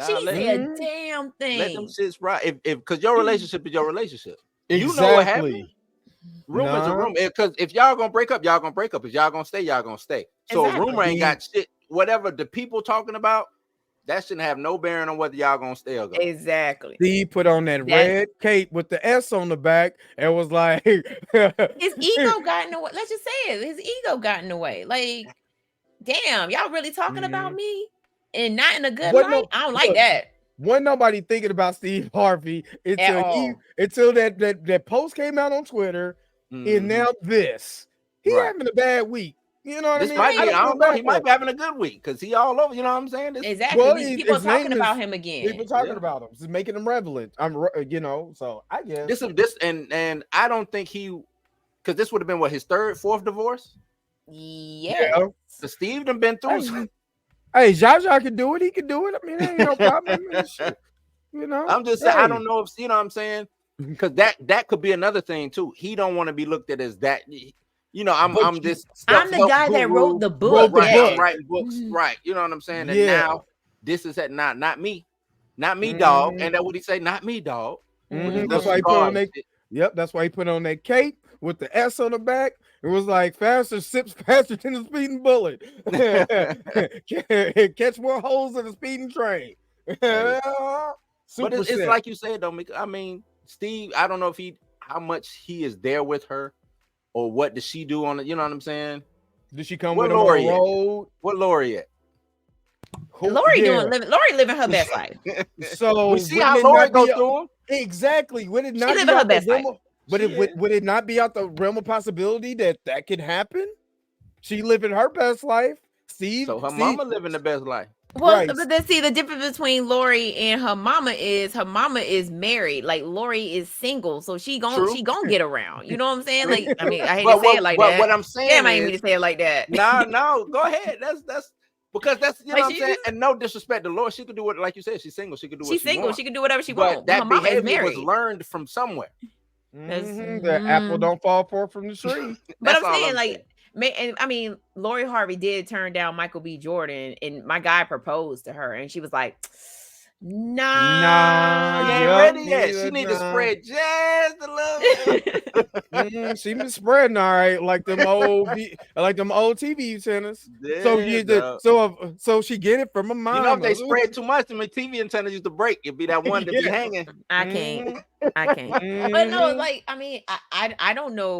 She ain't say a damn thing. Let them shits right. If because your relationship is your relationship. Exactly. You know what happened. Rumors are rumor. Because if y'all gonna break up, y'all gonna break up. If y'all gonna stay, y'all gonna stay. So a rumor ain't got shit. Whatever the people talking about, that shouldn't have no bearing on whether y'all gonna stay or go. Exactly. He put on that red cape with the S on the back and was like, his ego got in the way. Let's just say it. His ego got in the way. Like, damn, y'all really talking about me and not in a good light. I don't like that. Wasn't nobody thinking about Steve Harvey until that post came out on Twitter, and now this. He having a bad week. You know what I mean? I don't know. He might be having a good week because he all over. You know what I'm saying? Exactly. Well, people talking about him again. People talking about him. Just making him relevant. So I guess this and I don't think because this would have been his third, fourth divorce. Yeah. So Steve done been through. Hey, Jaja can do it. He can do it. I mean, ain't no problem. You know, I'm just saying. I don't know if you know what I'm saying because that could be another thing too. He don't want to be looked at as that. You know, I'm this. I'm the guy that wrote the book. I'm writing books, right? You know what I'm saying? And now this is not me, dog. And that what he say? Not me, dog. That's why he put on that. Yep, that's why he put on that cape with the S on the back. It was like faster, sips faster than a speeding bullet. Catch more holes in a speeding train. But it's like you said, though. I mean, Steve, I don't know how much he is there with her. Or what does she do on it? You know what I'm saying? Did she come with him on the road? What Lori at? Lori living her best life. So we see how Lori go through him. Exactly. Would it not she living her best life? Would it not be out the realm of possibility that could happen? She living her best life. So her mama living the best life. Well, but then see the difference between Lori and her mama is married. Like Lori is single, so she gonna get around. You know what I'm saying? Like, I mean, I hate to say it like that. What I'm saying, damn, I didn't mean to say it like that. No, go ahead. That's because that's you know what I'm saying. And no disrespect to Lori, she could do what, like you said, she's single. She could do what she's single. She can do whatever she wants. That behavior was learned from somewhere. The apple don't fall far from the tree. But I'm saying like. I mean, Lori Harvey did turn down Michael B. Jordan, and my guy proposed to her, and she was like, "Nah, you ain't ready yet. She need to spread just a little bit." She been spreading all right, like them old TV antennas. So she get it from her mom. You know, if they spread too much, the TV antennas used to break. It'd be that one to be hanging. I can't. But no, like I mean, I don't know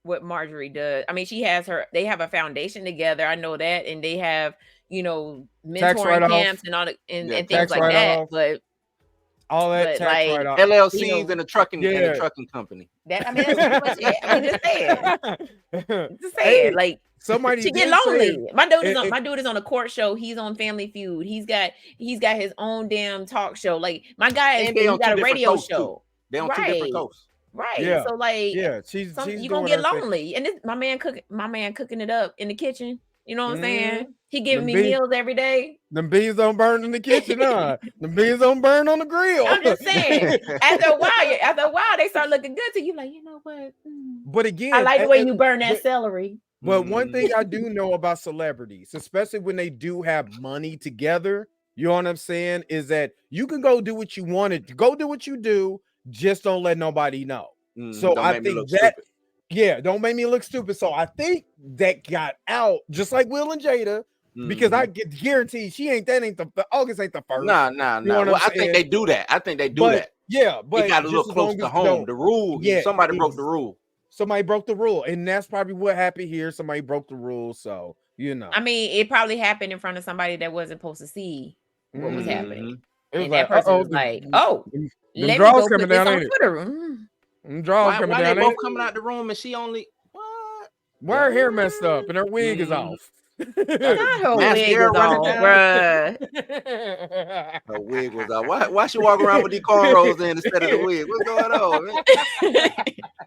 what Marjorie does. I mean, they have a foundation together. I know that, and they have mentoring camps and all and things like that. But all that tax like write-off. LLCs and a trucking company. That I mean, that's much it. I mean, just saying, like. Somebody she get lonely. My dude is on a court show. He's on Family Feud. He's got his own damn talk show. Like my guy he's got a radio show. They're on two different coasts. Right. Yeah. So like she's you're gonna get lonely. And this my man cooking it up in the kitchen. You know what I'm saying? He giving me meals every day. Them beans don't burn in the kitchen, huh? Them beans don't burn on the grill. I'm just saying. After a while, they start looking good to you. Like, you know what? But again, I like the way you burn that celery. But one thing I do know about celebrities, especially when they do have money together, you know what I'm saying, is that you can go do what you wanted to. Go do what you do. Just don't let nobody know. So I think that, don't make me look stupid. So I think that got out just like Will and Jada, because I get guaranteed August ain't the first. Nah. Well, I think they do that. Yeah, but it got a little close to home. The rule, somebody broke the rule. Somebody broke the rule, and that's probably what happened here. Somebody broke the rule, so I mean, it probably happened in front of somebody that wasn't supposed to see. what was happening. It was And like, that person was like, "Oh, let me go put this on Twitter." Them draws coming why down. They both coming out the room and she only what? Why her hair messed up and her wig is off? Not her wig is off, bruh. Her wig was off. Why she walk around with these cornrows in instead of the wig? What's going on, man?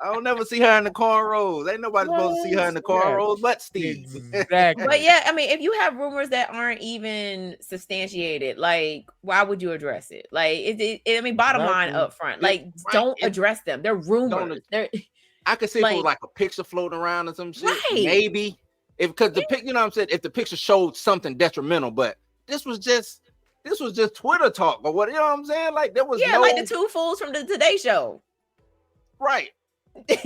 I don't never see her in the cornrows. Ain't nobody supposed to see her in the cornrows but Steve. Exactly. But yeah, I mean, if you have rumors that aren't even substantiated, like, why would you address it? Like, I mean, bottom line up front, like, don't address them. They're rumors. I could see if it was like a picture floating around or some shit, maybe. Because the pic, you know what I'm saying, if the picture showed something detrimental, but this was just Twitter talk or what, you know what I'm saying? Like there was like the two fools from the Today Show. Right.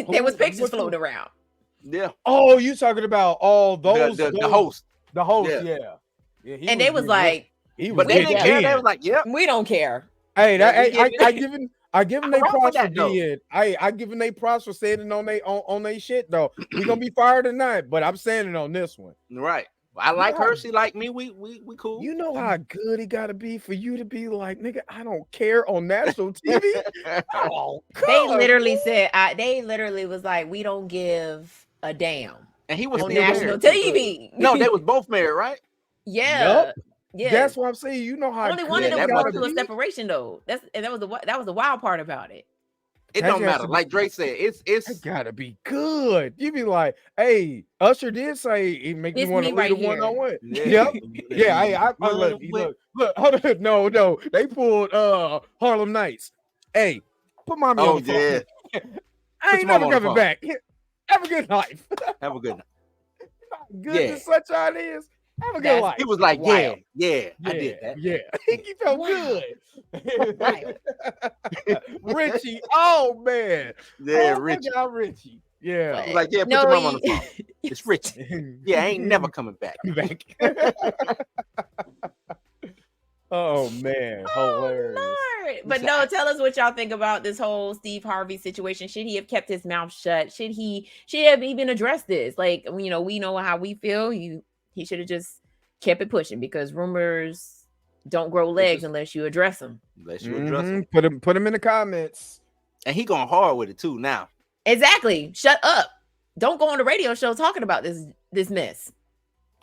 There was pictures floating around. Yeah. Oh, you talking about all those the host. The host, yeah. And they was like, but they didn't care. They was like, yep. We don't care. Hey, I give them they props for being. I give them they props for standing on they shit though. We gonna be fired tonight, but I'm standing on this one. Right. I like her. She like me. We cool. You know how good it gotta be for you to be like, nigga, I don't care on national TV. Oh, they literally said, they literally was like, we don't give a damn. And he was on national TV. No, they was both married, right? Yeah. Yep. Yeah, that's what I'm saying. You know how only one of them got to a separation though. That was the wild part about it. It don't matter. Like Drake said, it's gotta be good. You be like, hey, Usher did say he make you want to read the 101. Yep. Yeah, I look, hold on. No. They pulled Harlem Nights. Hey, put mommy on the phone. I ain't never coming back. Have a good life. Have a good night. Good the sunshine is. Have a good life. He was like, yeah, I did that. Yeah, he felt good. Richie, oh man, Richie. Richie. Yeah, he's like, yeah, put your mom on the phone. It's Richie. Yeah, I ain't never coming back. Oh man, hilarious. Lord. But no, tell us what y'all think about this whole Steve Harvey situation. Should he have kept his mouth shut? Should he have even addressed this? Like, we know how we feel. He should have just kept it pushing because rumors don't grow legs unless you address them. Unless you address them. Put him in the comments. And he going hard with it too now. Exactly. Shut up. Don't go on the radio show talking about this mess.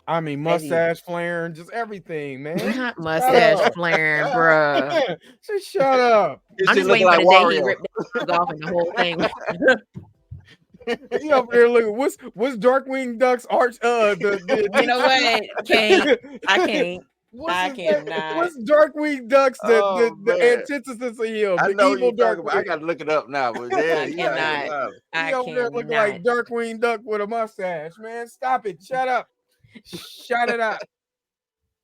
I mean, mustache flaring, just everything, man. Mustache flaring, bruh. Just shut up. I'm just waiting for the day he ripped it off and the whole thing. He over there looking. What's Darkwing Duck's arch? You know what? I can't. I cannot. What's Darkwing Duck's the antithesis of him? I know evil Darkwing. I gotta look it up now. But I cannot. He over there looking like Darkwing Duck with a mustache. Man, stop it! Shut up! Shut it up!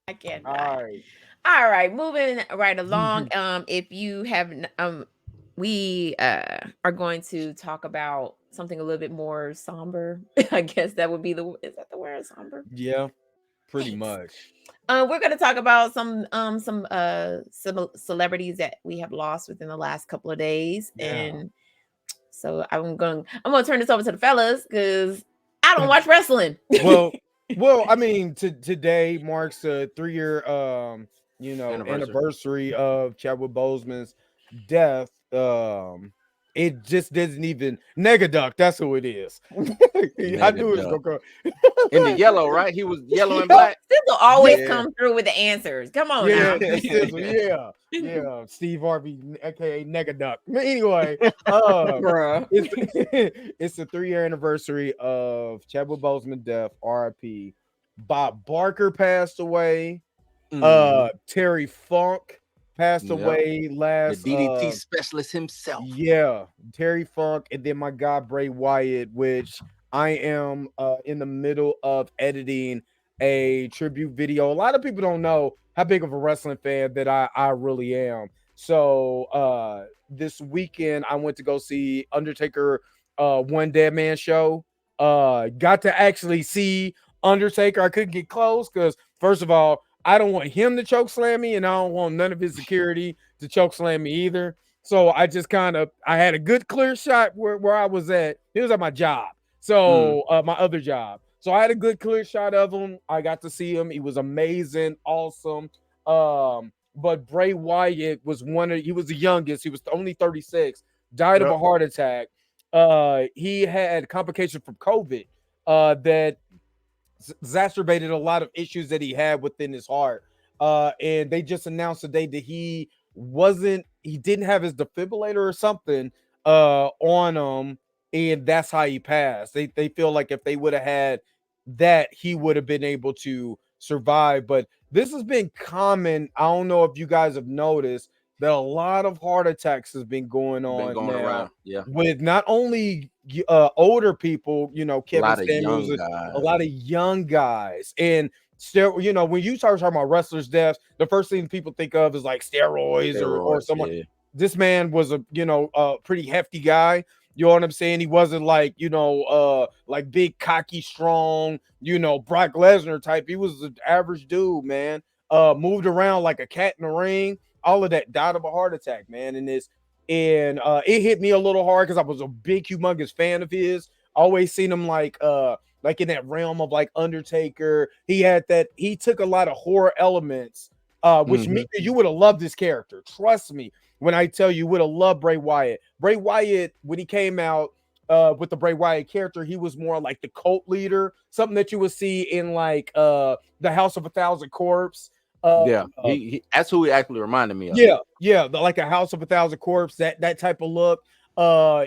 I cannot. All right. Moving right along. If you have we are going to talk about something a little bit more somber. I guess that would be is that the word, somber? Yeah, pretty much. We're going to talk about some celebrities that we have lost within the last couple of days, and so I'm going to turn this over to the fellas because I don't watch wrestling. Well, I mean, today marks a 3-year anniversary of Chadwick Boseman's death. It just doesn't even Negaduck. That's who it is. I knew it was gonna go in the yellow, right? He was yellow and black. Sizzle always come through with the ansers. Come on, now. Yeah. Steve Harvey, aka Negaduck. Anyway, it's the 3-year anniversary of Chadwick Boseman's death. R.I.P. Bob Barker passed away. Terry Funk passed away last. The DDT specialist himself. Yeah, Terry Funk, and then my guy Bray Wyatt, which I am in the middle of editing a tribute video. A lot of people don't know how big of a wrestling fan that I really am. So this weekend I went to go see Undertaker One Dead Man show. Got to actually see Undertaker. I couldn't get close because first of all, I don't want him to choke slam me, and I don't want none of his security to choke slam me either. So I just I had a good clear shot where I was at. It was at my job. So my other job. So I had a good clear shot of him. I got to see him. He was amazing, awesome. but Bray Wyatt was he was the youngest. He was only 36, died of a heart attack. He had complications from COVID that exacerbated a lot of issues that he had within his heart. And they just announced today that he didn't have his defibrillator or something on him, and that's how he passed. They feel like if they would have had that, he would have been able to survive. But this has been common. I don't know if you guys have noticed that a lot of heart attacks has been going on now around. with not only older people, Kevin Samuels, a lot of young guys. And still, when you start talking about wrestlers' deaths, the first thing people think of is like steroids or someone. Yeah. This man was a pretty hefty guy. You know what I'm saying? He wasn't like, like big, cocky, strong, Brock Lesnar type. He was an average dude, man. Moved around like a cat in the ring. All of that, died of a heart attack, man. And it hit me a little hard because I was a big, humongous fan of his. Always seen him like in that realm of like Undertaker. He took a lot of horror elements, which Mika, you would have loved this character. Trust me when I tell you would have loved Bray Wyatt. Bray Wyatt, when he came out with the Bray Wyatt character, he was more like the cult leader, something that you would see in like the House of a Thousand Corpse. That's who he actually reminded me of. Like a House of a Thousand Corpse, that type of look.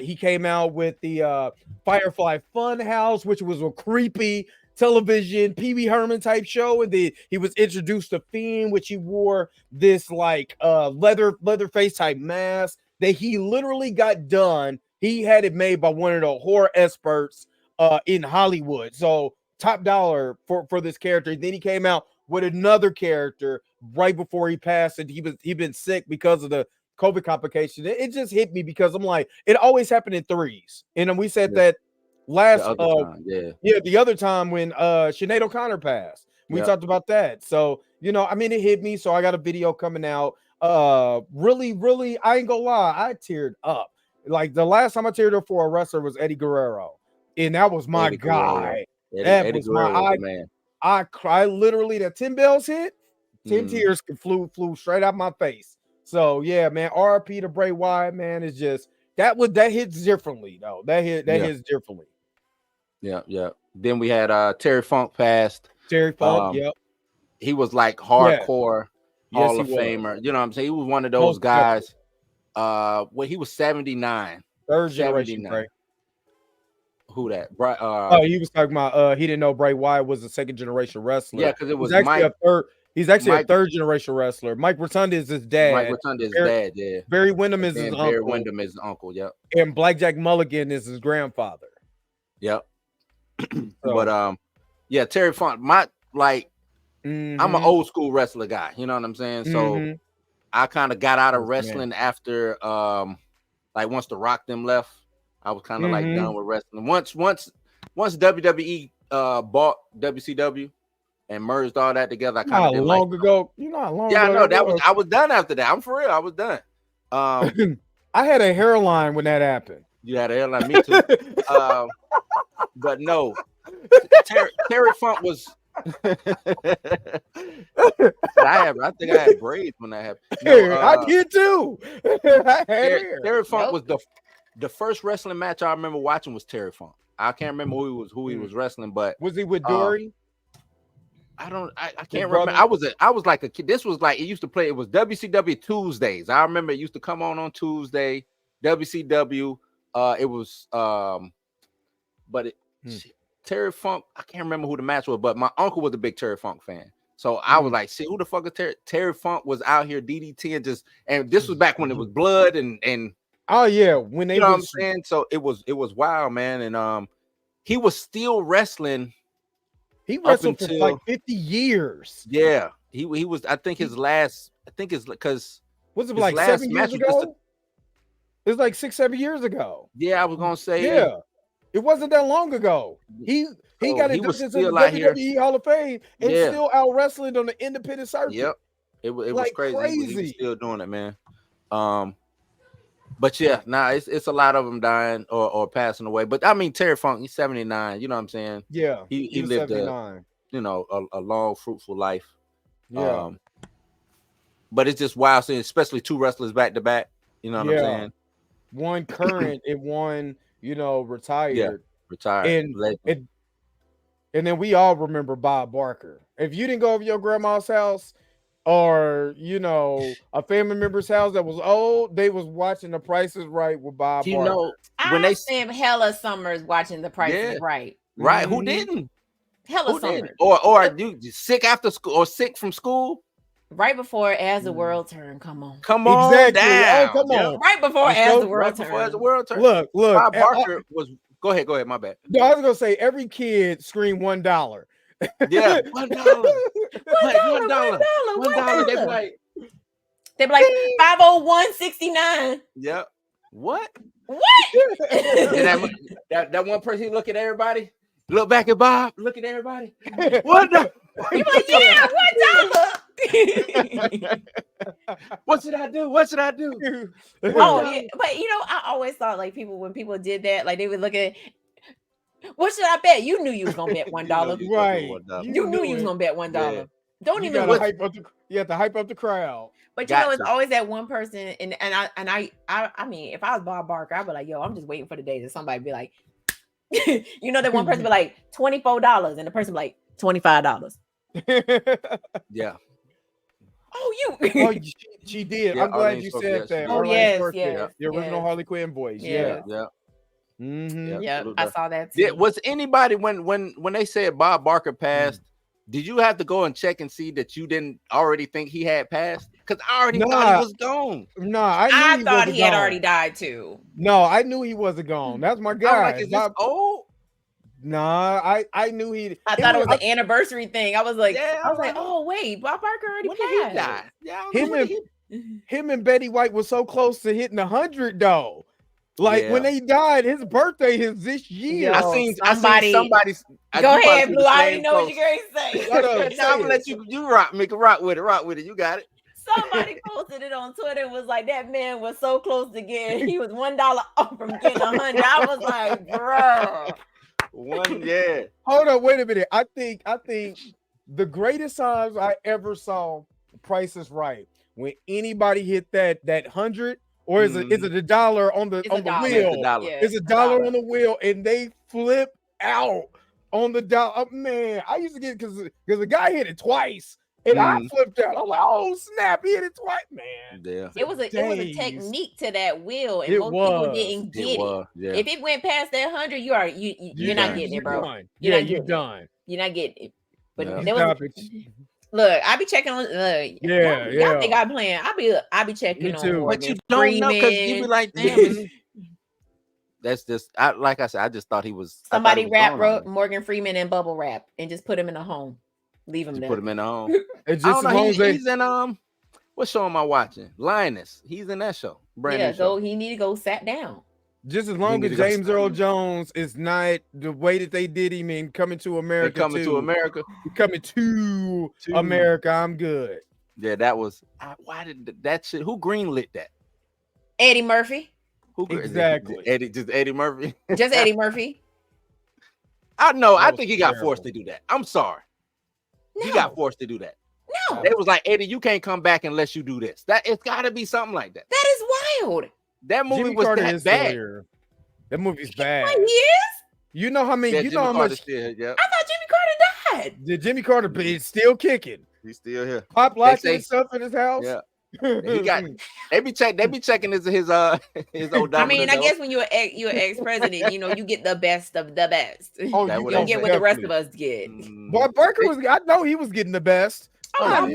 He came out with the Firefly Funhouse, which was a creepy television Pee-wee Herman type show, and then he was introduced to Fiend, which he wore this like leather face type mask that he literally got done. He had it made by one of the horror experts in Hollywood, so top dollar for this character. And then he came out with another character right before he passed, and he'd been sick because of the COVID complication. It just hit me because I'm like, it always happened in threes. And then we said that last the other time when Sinead O'Connor passed. We talked about that. So, it hit me. So I got a video coming out. Really, really, I ain't gonna lie, I teared up. Like the last time I teared up for a wrestler was Eddie Guerrero. And that was my guy. That was my man. I cried literally. That 10 bells hit, 10 tears flew straight out my face. So yeah, man, RIP to Bray Wyatt, man. Is just that hits differently though. That hits differently. Yeah. Then we had Terry Funk passed. Terry Funk, he was like hardcore Hall of Famer. You know what I'm saying? He was one of those guys. When he was 79, third generation, Bray. Who that? He was talking about he didn't know Bray Wyatt was a second generation wrestler. Yeah, because it was he's actually a third generation wrestler. Mike Rotunda is his dad. Mike Rotunda is his dad, yeah. Barry Windham is his uncle. Barry Windham is his uncle, yep. And Blackjack Mulligan is his grandfather. Yep. But Terry Funk, I'm an old school wrestler guy, you know what I'm saying? So I kind of got out of wrestling after once The Rock them left. I was kind of like done with wrestling. Once WWE bought WCW and merged all that together, I kind of didn't like ago. You know how long ago? Yeah, I know I was done after that. I'm for real. I was done. I had a hairline when that happened. You had a hairline, me too. But no, Terry Funk was. I think I had braids when that happened. No, I did too. Terry Funk was the first wrestling match I remember watching was Terry Funk. I can't remember who he was wrestling, but was he with Dory? I can't remember. I was like a kid. This was like it used to play. It was WCW Tuesdays. I remember it used to come on Tuesday. WCW. It was Terry Funk. I can't remember who the match was, but my uncle was a big Terry Funk fan. So I was like, see, who the fuck is Terry Funk was out here DDT and this was back when it was blood and oh yeah, when they, you know what I'm saying? So it was wild, man. And he was still wrestling. He wrestled for like 50 years. Yeah, he was. I think his last. I think it's because was it like 7 years ago? It was like 6-7 years ago. Yeah, I was gonna say. Yeah, it wasn't that long ago. He got inducted into the WWE Hall of Fame and still out wrestling on the independent circuit. Yep, it was crazy. He was still doing it, man. But yeah, it's a lot of them dying or passing away. But I mean, Terry Funk, he's 79. You know what I'm saying? Yeah, he lived a long, fruitful life. Yeah. But it's just wild seeing, especially two wrestlers back to back. You know what I'm saying? One current and one, retired. Yeah, retired. And then we all remember Bob Barker. If you didn't go over your grandma's house or, a family member's house that was old, they was watching The Price is Right with Bob Barker. When they spent hella summers watching The Price is Right. Right. Who didn't? Hella summers. Or you sick after school or sick from school? Right before As the World Turned. Come on. Exactly. Down. Oh, come on. Right before As the World Turned. Look. Bob Barker was. Go ahead. My bad. No, I was gonna say every kid screamed $1. Yeah, $1. $1. They be like 501.69. Yep. What? And that one person, he look at everybody. Look back at Bob. Look at everybody. $1. You're like, yeah, $1. What should I do? What should I do? Oh, yeah. But I always thought like when people did that, like they would look at, what should I bet? You knew you was gonna bet $1. Right. You knew you was gonna bet $1. Yeah. Don't even you have to hype up the crowd. But it's always that one person, and I mean, if I was Bob Barker, I'd be like, yo, I'm just waiting for the day that somebody be like, that one person be like $24, and the person be like $25. Yeah. Oh, she did. I'm glad you said that. Oh, yes. The original Harley Quinn voice. Yeah. Mm-hmm. Yeah, I saw that too. Yeah, was anybody when they said Bob Barker passed? Did you have to go and check and see that you didn't already think he had passed? Because I already thought he was gone. No, I thought he had already died too. No, I knew he wasn't gone. That's my guy. I was like, is this old? Nah, I knew he. I thought it was an anniversary thing. I was like, oh wait, Bob Barker already passed. Him and Betty White was so close to hitting 100 though. Like when they died, his birthday is this year. I seen somebody. Go ahead, Blue. I already know what you're going to say. I'm gonna let you rock, make a rock with it. You got it. Somebody posted it on Twitter. It was like that man was so close to getting. He was $1 off from getting 100. I was like, bro. Hold on, wait a minute. I think the greatest times I ever saw Price is Right when anybody hit that 100. Or is it $1 on the wheel? It's $1 on the wheel, and they flip out on the dollar. Man, I used to get because the guy hit it twice, and I flipped out. I'm like, oh snap, he hit it twice, man. Yeah. It was a technique to that wheel, and most people didn't get it. Yeah. If it went past that 100, you're not getting it, bro. You're done. You're not getting it. But there was. Look, I be checking on. Y'all think I'm playing? I be checking on. But you don't know because you be like, damn. That's just like I said. I just thought he was somebody wrote Morgan Freeman in bubble wrap and just put him in a home. Leave him there. Put him in a home. It's just he's in what show am I watching? Lioness. He's in that show. Show. He need to go sat down. Just as long as James Earl Jones is not the way that they did him in Coming to America. Coming to America, I'm good. Yeah, that was. Why did that shit? Who greenlit that? Eddie Murphy. Exactly. Eddie Murphy. Just Eddie Murphy. I know. I think he got forced to do that. I'm sorry. No. He got forced to do that. No. They was like, Eddie, you can't come back unless you do this. It's got to be something like that. That is wild. That movie Jimmy was Carter that bad. That movie's bad. He is? You know how many? Yeah, you know how much? I thought Jimmy Carter died. The Jimmy Carter is still kicking. He's still here. Pop locking stuff in his house. Yeah. He got. They be checking his old. I mean, I guess when you're an ex-president, you get the best of the best. Oh, you don't get what the rest of us get. Bob Barker was. I know he was getting the best. Bob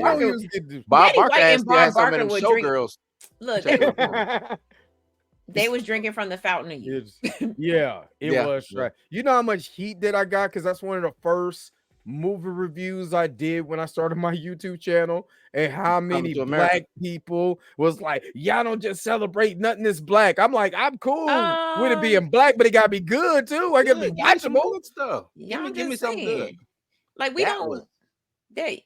Barker has some of them showgirls. Look, they was drinking from the fountain of youth. It was right. You know how much heat that I got because that's one of the first movie reviews I did when I started my YouTube channel, and how many black people was like, y'all don't just celebrate nothing that's black. I'm like, I'm cool with it being black, but it gotta be good too. I gotta be watchable stuff. Give me something good. Like we don't. I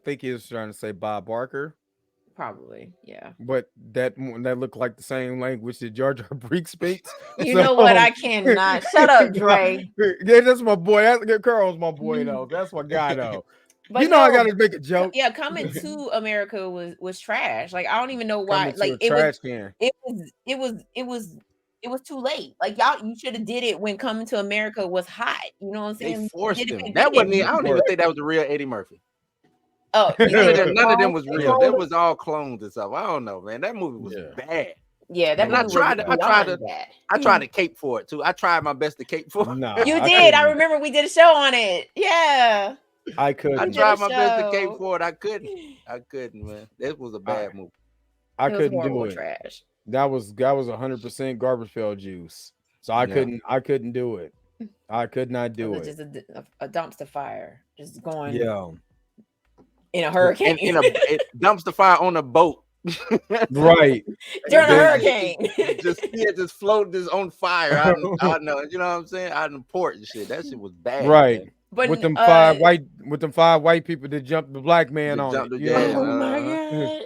think he was trying to say Bob Barker. Probably, yeah. But that looked like the same language that Jar Jar Binks speaks. You know what? I cannot. Shut up, Dre. Yeah, that's my boy. Carl's my boy, though. That's my guy, though. But you know, I gotta make a joke. Yeah, Coming to America was trash. Like I don't even know why. Coming to Like a trash can. It was too late. Like y'all, you should have did it when Coming to America was hot. You know what I'm saying? They forced him. That wasn't. I don't even think that was the real Eddie Murphy. Oh, none of them was real. They was all clones and stuff. I don't know, man. That movie was bad. Yeah, that movie I tried to cape for it too. I tried my best to cape for it. Nah, you did. I remember we did a show on it. Yeah. I couldn't. I tried my best to cape for it. I couldn't, man. This was a bad movie. I couldn't do it. Trash. That was 100% garbage pail juice. So I couldn't do it. I could not do it. Just a dumpster fire, just going. Yeah. In a hurricane. In a dumpster fire on a boat. Right. During a hurricane. just floating this on fire. I know, you know what I'm saying? Out in the port and shit. That shit was bad. Right. Man. But with them five white people that jumped the black man on it. Oh my God.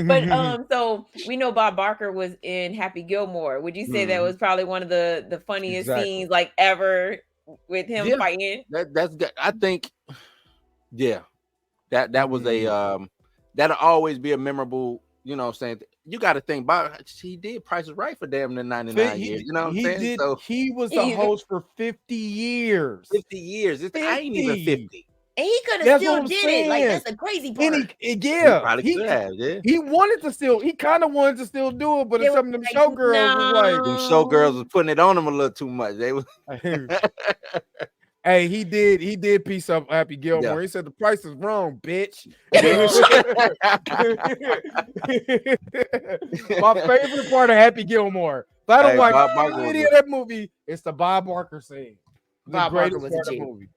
But so we know Bob Barker was in Happy Gilmore. Would you say that was probably one of the funniest scenes like ever with him fighting? That's good. I think that was a that'll always be a memorable, you know what I'm saying? You got to think about he did Price is Right for damn near 99 years. You know what I'm saying? So he was the host for 50 years. 50 years. I ain't even 50. And he could have still did it. Like that's the crazy part. He wanted to still. He kind of wanted to still do it, but some of them showgirls was like, them showgirls was putting it on him a little too much. They was. Hey, he did piece up Happy Gilmore. Yeah. He said the price is wrong, bitch. My favorite part of Happy Gilmore. If I don't like any of that movie, it's the Bob Barker scene. Bob Barker was a movie.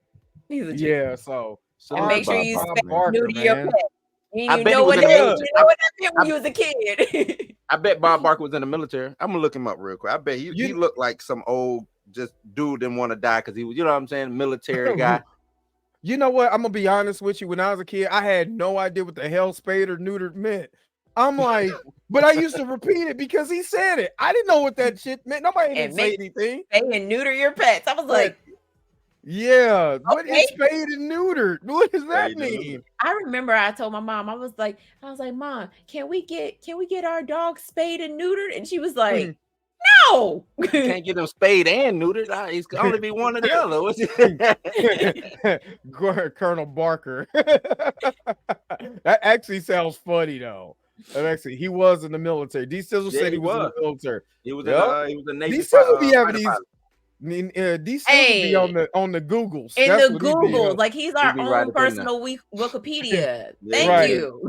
He's a yeah, so and make sure you spend new to your pet. You know what that meant when you was a kid. I bet Bob Barker was in the military. I'm gonna look him up real quick. I bet he looked like some old just dude didn't want to die because he was, you know what I'm saying, military guy. You know what? I'm gonna be honest with you. When I was a kid, I had no idea what the hell spayed or neutered meant. I'm like, but I used to repeat it because he said it. I didn't know what that shit meant. Nobody didn't say anything. Spay and neuter your pets. I was like, yeah, what is spayed and neutered? What does that mean? I remember I told my mom, I was like, Mom, can we get our dog spayed and neutered? And she was like, no, you can't get them spayed and neutered. It's gonna only be one or the other. Colonel Barker. That actually sounds funny though. Actually, he was in the military. D Sizzle said he was in the military. He was a Navy. D Sizzle be having these be on the Googles. In the Googles, like he's our own personal Wikipedia. Thank you.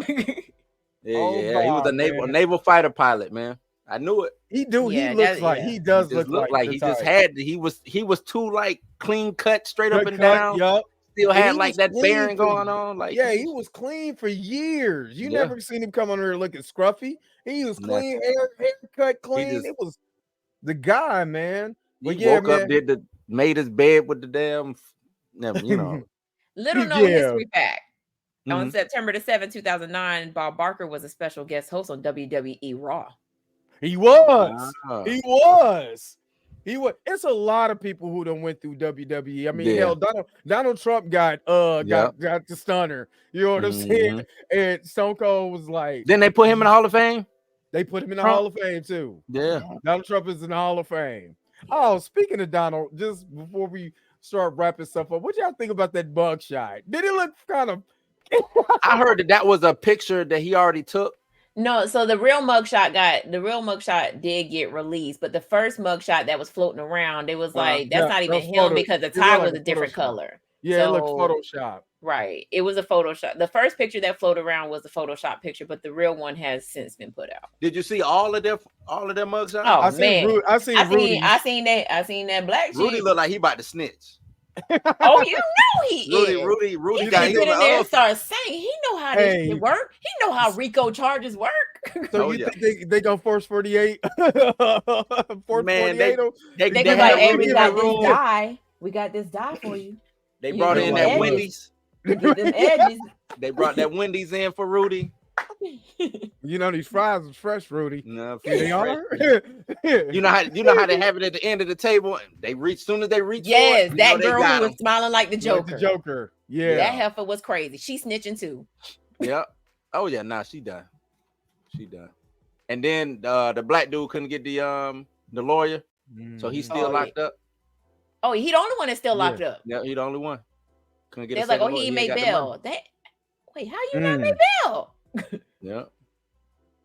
He was a naval fighter pilot, man. I knew it. He looks like he does look like he just had he was too like clean cut straight up and down. Yup. Still had like that bearing going on. Like he was clean for years. You never seen him come on here looking scruffy. He was clean, haircut clean. It was the guy, man. He woke up, made his bed with the damn, you know. Little known history fact. On September the 7th, 2009, Bob Barker was a special guest host on WWE Raw. He was. He was. It's a lot of people who done went through WWE. I mean, hell, Donald Trump got the stunner. You know what I'm saying? And Stone Cold was like. Then they put him in the Hall of Fame. They put him in the Hall of Fame too. Yeah. Donald Trump is in the Hall of Fame. Oh, speaking of Donald, just before we start wrapping stuff up, what y'all think about that bug shot? Did it look kind of? I heard that was a picture that he already took. No, so the real mugshot did get released, but the first mugshot that was floating around, it was like that's not even him because the tie was a different color. Yeah, it looked Photoshop. Right, it was a Photoshop. The first picture that floated around was a Photoshop picture, but the real one has since been put out. Did you see all of their mugshots? Oh, I seen Rudy. I seen that black. Rudy looked like he about to snitch. Oh, you know he is. Rudy he got in there and start saying he know how this shit work. He know how RICO charges work. So think they go force 48? Man, they go like, hey, we got this dye. We got this dye for you. They brought in that Wendy's. Get them edges. They brought that Wendy's in for Rudy. You know these fries are fresh, Rudy. No, they are. You know how they have it at the end of the table. They reach soon as they reach. Yes, that girl who was smiling like the Joker. Like the Joker. That heifer was crazy. She snitching too. Yeah. Oh yeah, nah, she done. She done. And then the black dude couldn't get the lawyer, so he's still locked up. Oh, he the only one that's still locked up. Yeah, he the only one. Couldn't get. They're like, oh, he made bail. Wait, how you not made bail? Yeah.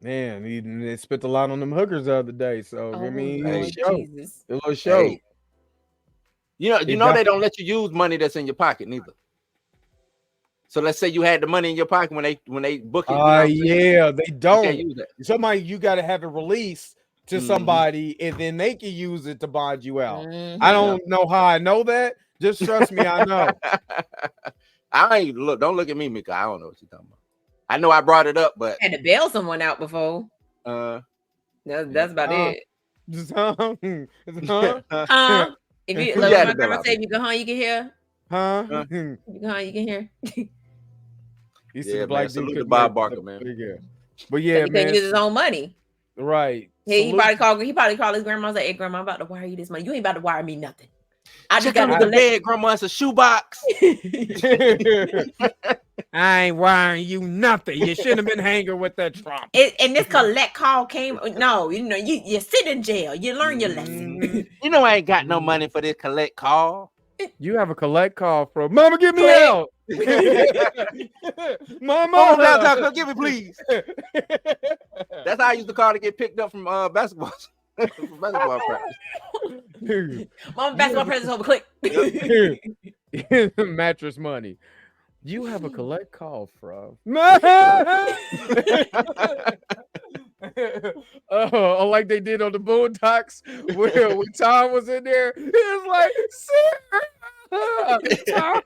Man, they spent a lot on them hookers the other day. So I mean, Jesus. A little show. Hey. You know they don't let you use money that's in your pocket neither. So let's say you had the money in your pocket when they book it. Yeah, they don't. You somebody you got to have it released to somebody, and then they can use it to bond you out. I don't know how I know that. Just trust me, I know. I ain't don't look at me, Mika. I don't know what you're talking about. I know I brought it up, but I had to bail someone out before. That's about it. If you like my grandma say, you can hear. You can hear. Yeah, black salute to Bob Barker, man. But yeah, he couldn't use his own money. Right. He probably called his grandma and said, hey, grandma, I'm about to wire you this money. You ain't about to wire me nothing. I just got to bed, grandma. It's a shoebox. I ain't wiring you nothing. You shouldn't have been hanging with that Trump. And this collect call came. No, you sit in jail. You learn your lesson. I ain't got no money for this collect call. You have a collect call from Mama. Give me out. Mama, downtown, give me please. That's how I used to call to get picked up from basketball. From basketball practice. Mom, basketball practice over. Click. Mattress money. You have a collect call from. Oh, like they did on the Boondocks where when Tom was in there, he was like, Tom.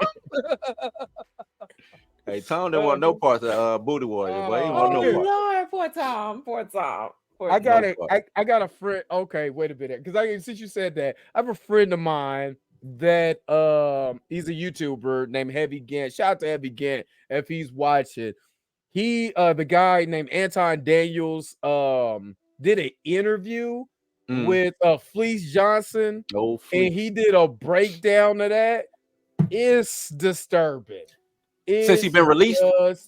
Hey, Tom didn't want no parts of Booty Warrior, but he want no parts. Lord, poor Tom. I got a friend. Okay, wait a minute, because since you said that, I have a friend of mine that he's a YouTuber named Heavy Gant. Shout out to Heavy Gant if he's watching. He the guy named Anton Daniels did an interview with Fleece Johnson. And he did a breakdown of that. It's disturbing. Since he's been released?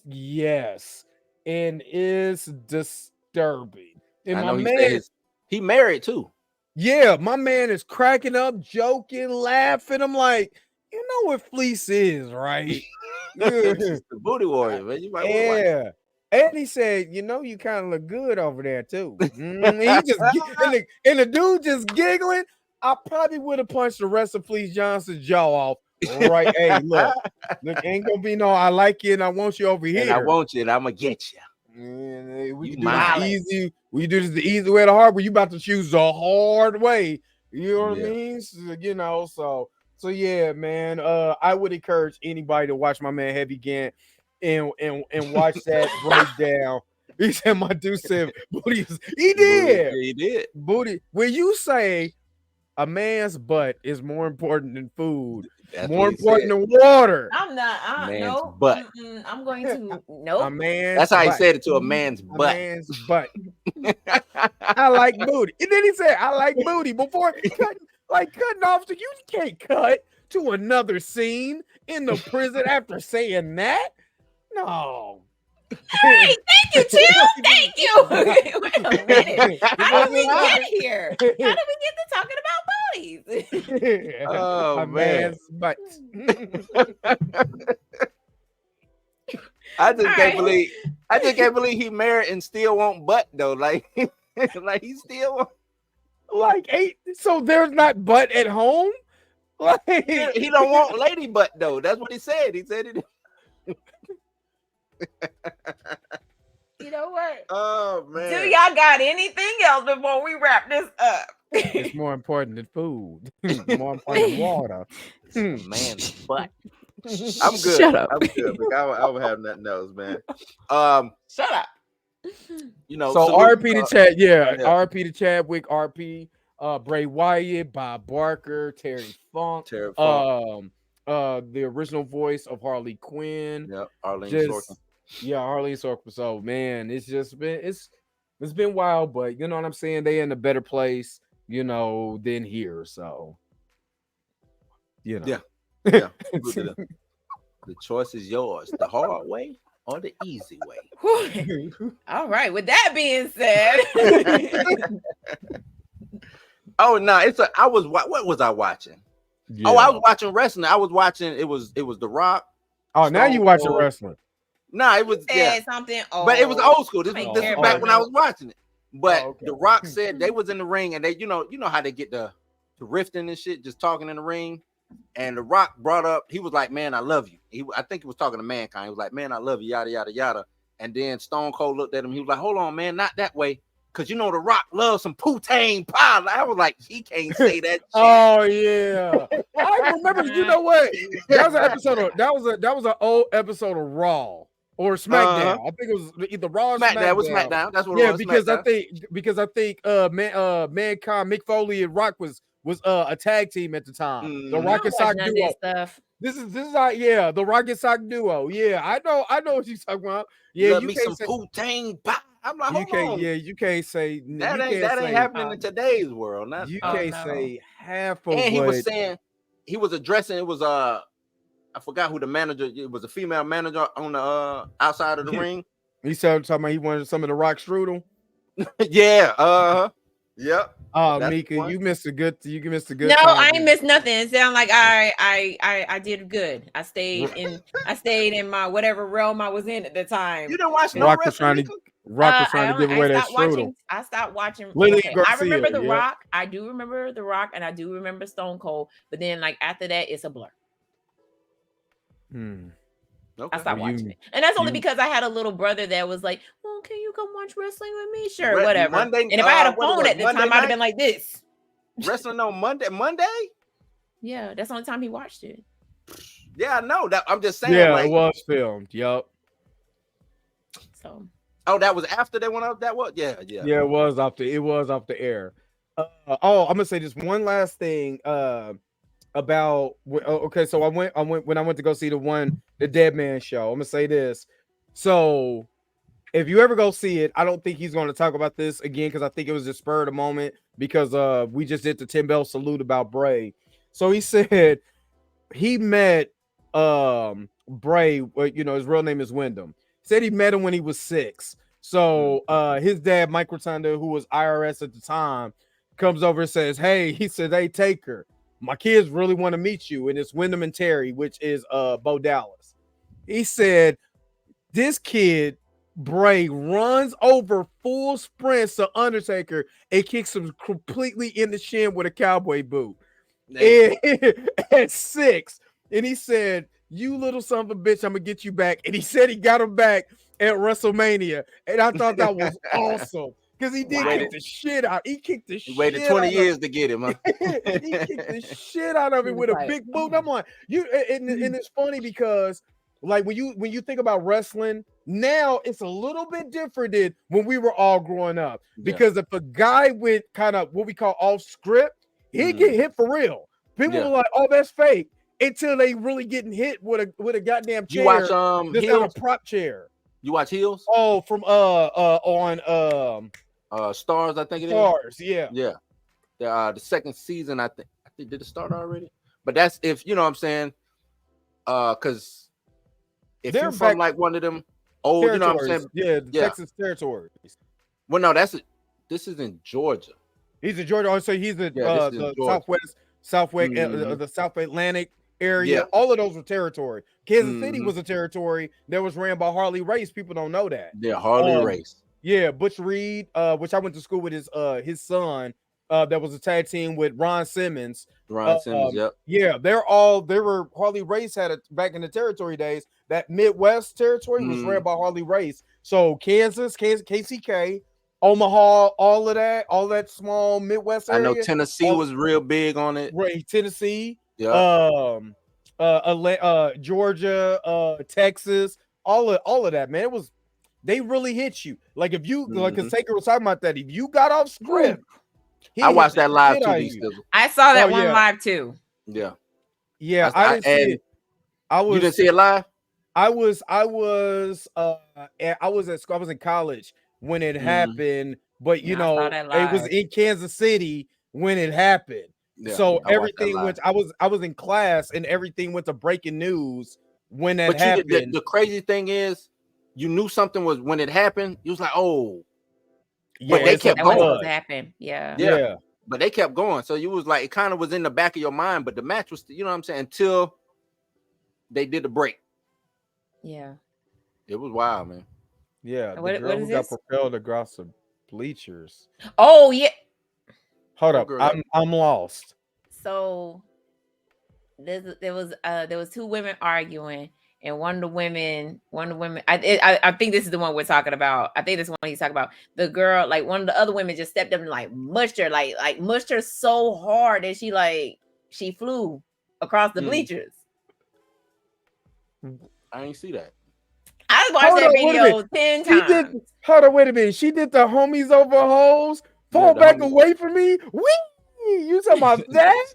Yes. And it's disturbing. And I know he married too. Yeah, my man is cracking up, joking, laughing. I'm like, you know what Fleece is, right? The Booty Warrior, man. You might watch. And he said, you kind of look good over there too. And the dude just giggling. I probably would have punched the rest of Fleece Johnson's jaw off. Right, hey, look, ain't gonna be no. I like you and I want you over here. And I want you and I'm gonna get you. We do this the easy way, the hard way. You about to choose the hard way. You know what I mean? So yeah, man. I would encourage anybody to watch my man Heavy Gant and watch that breakdown. He said my dude said booty. He did. He did. Booty. When you say a man's butt is more important than food, more important than water. I'm not. Man's butt. I'm going to nope. A man's That's how butt. he said it to a man's butt. A man's butt. I like booty. And then he said, I like booty before cutting off. So you can't cut to another scene in the prison after saying that. No. Hey, thank you, Tim. Thank you. Wait a minute. How did we get here? How did we get to talking about bodies? Oh, man's butt. I just can't believe he married and still want butt though. Like he still want so there's not butt at home? Like he don't want lady butt though. That's what he said. He said it. You know what? Oh man. Do y'all got anything else before we wrap this up? It's more important than food. More important than water. Man's butt. I'm good. Shut up. I'm good. I don't have nothing else, man. Shut up. So RP to Chad, RP to Chadwick, RP, Bray Wyatt, Bob Barker, Terry Funk, the original voice of Harley Quinn. Yeah, Arlene Sorkin. Yeah, Arlene Sorkin. So man, it's been wild, but you know what I'm saying? They in a better place, than here. So Yeah. The choice is yours. The hard way or the easy way. All right. With that being said. Oh no, what was I watching? Yeah. Oh, I was watching wrestling. I was watching it was The Rock. Oh, now you watching wrestling. No, it was something old. But it was old school. This was back when I was watching it. But The Rock said they was in the ring and they, you know how they get the rifting and shit, just talking in the ring. And The Rock brought up, he was like, man, I love you. I think he was talking to Mankind. He was like, man, I love you, yada, yada, yada. And then Stone Cold looked at him. He was like, hold on, man, not that way. Because The Rock loves some poutine pie. I was like, he can't say that shit. Oh, yeah. I remember, you know what? That was an episode of, that was an old episode of Raw or SmackDown. I think it was either Raw or SmackDown. That was SmackDown. That's what it was. Because I think Mankind, Mick Foley, and Rock was a tag team at the time. The Rock and Sock duo. This is the Rock and Sock duo. Yeah, I know what you're talking about. Yeah, you can't say poutine pie. I'm like, you can't say that ain't happening in today's world. You can't say half of. And he was saying he was addressing it was I forgot who the manager. It was a female manager on the outside of the ring. He started talking about he wanted some of the Rock strudel. Yeah. Yep. Oh, Mika, you missed a good. No, I ain't missed nothing. It sounded like I did good. I stayed in my whatever realm I was in at the time. You didn't watch no Rock wrestling. Rock was trying to give away that strudel. I stopped watching. Garcia, I remember The Rock. I do remember The Rock, and I do remember Stone Cold. But then, like after that, it's a blur. Okay. I stopped watching it, and that's only because I had a little brother that was like, "Well, can you come watch wrestling with me?" Sure, whatever. Monday, and if I had a phone at the time, I'd have been like this. Wrestling on Monday. Yeah, that's the only time he watched it. Yeah, I know that. I'm just saying. Yeah, it was filmed. Yup. So. Oh, that was after they went up. That was yeah. It was off the air. I'm gonna say just one last thing. About okay, so I went when I went to go see the Dead Man show. I'm gonna say this. So if you ever go see it, I don't think he's going to talk about this again because I think it was just spur of the moment because we just did the 10 bell salute about Bray. So he said he met Bray, his real name is Wyndham. Said he met him when he was 6. So his dad, Mike Rotunda, who was IRS at the time, comes over and says, hey, Taker, my kids really want to meet you. And it's Wyndham and Terry, which is Bo Dallas. He said, this kid, Bray, runs over full sprints to Undertaker and kicks him completely in the shin with a cowboy boot. At 6. And he said, you little son of a bitch, I'm going to get you back. And he said he got him back at WrestleMania. And I thought that was awesome. Because he did kick the shit out. He kicked the shit out. He waited 20 years to get him. Huh? He kicked the shit out of him with a big boot. I'm like, and it's funny because like when you think about wrestling, now it's a little bit different than when we were all growing up. Because if a guy went kind of what we call off script, he'd get hit for real. People were like, oh, that's fake. Until they really getting hit with a goddamn chair. You watch this on a prop chair. You watch Heels? Oh, from on Stars, I think it is. Stars, yeah. The second season, I think did it start already? But that's if you know what I'm saying. Because if you're from like one of them old, you know what I'm saying? Yeah, Texas territories. Well, no, this is in Georgia. He's in Georgia. Also, he's the Southwest, the South Atlantic area. Yeah. All of those were territory. Kansas City was a territory that was ran by Harley Race. People don't know that. Yeah, Harley Race. Yeah, Butch Reed, which I went to school with his son. That was a tag team with Ron Simmons. Yep. Yeah, they were Harley Race had it back in the territory days. That Midwest territory was ran by Harley Race. So Kansas, KCK, Omaha, all that small Midwest area. I know Tennessee was real big on it. Right, Tennessee. Yeah. Georgia, Texas, all of that, man. It was they really hit you. Like if you like because Taker was talking about that. If you got off script, I watched that live too. I saw that one live too. Yeah. Yeah, I didn't see it. You didn't see it live? I was at school. I was in college when it happened, but it was in Kansas City when it happened. Yeah, so everything went. I was in class and everything went to breaking news when that happened. The crazy thing is, you knew something was when it happened. You was like, oh, yeah, but they kept going. What happened? Yeah. But they kept going. So you was like, it kind of was in the back of your mind, but the match was, you know what I'm saying, until they did the break. Yeah. It was wild, man. Yeah. The girl who got propelled across the bleachers. Oh, yeah. Hold up. I'm lost. So there was two women arguing, and one of the women, I think this is the one we're talking about. I think this is one he's talking about. The girl, like one of the other women just stepped up and like mushed her, like mushed her so hard that she flew across the bleachers. I ain't see that. I watched that video 10 times. Hold on, wait a minute. She did the homies over hoes. Fall back away from me. Wee! You talking about that?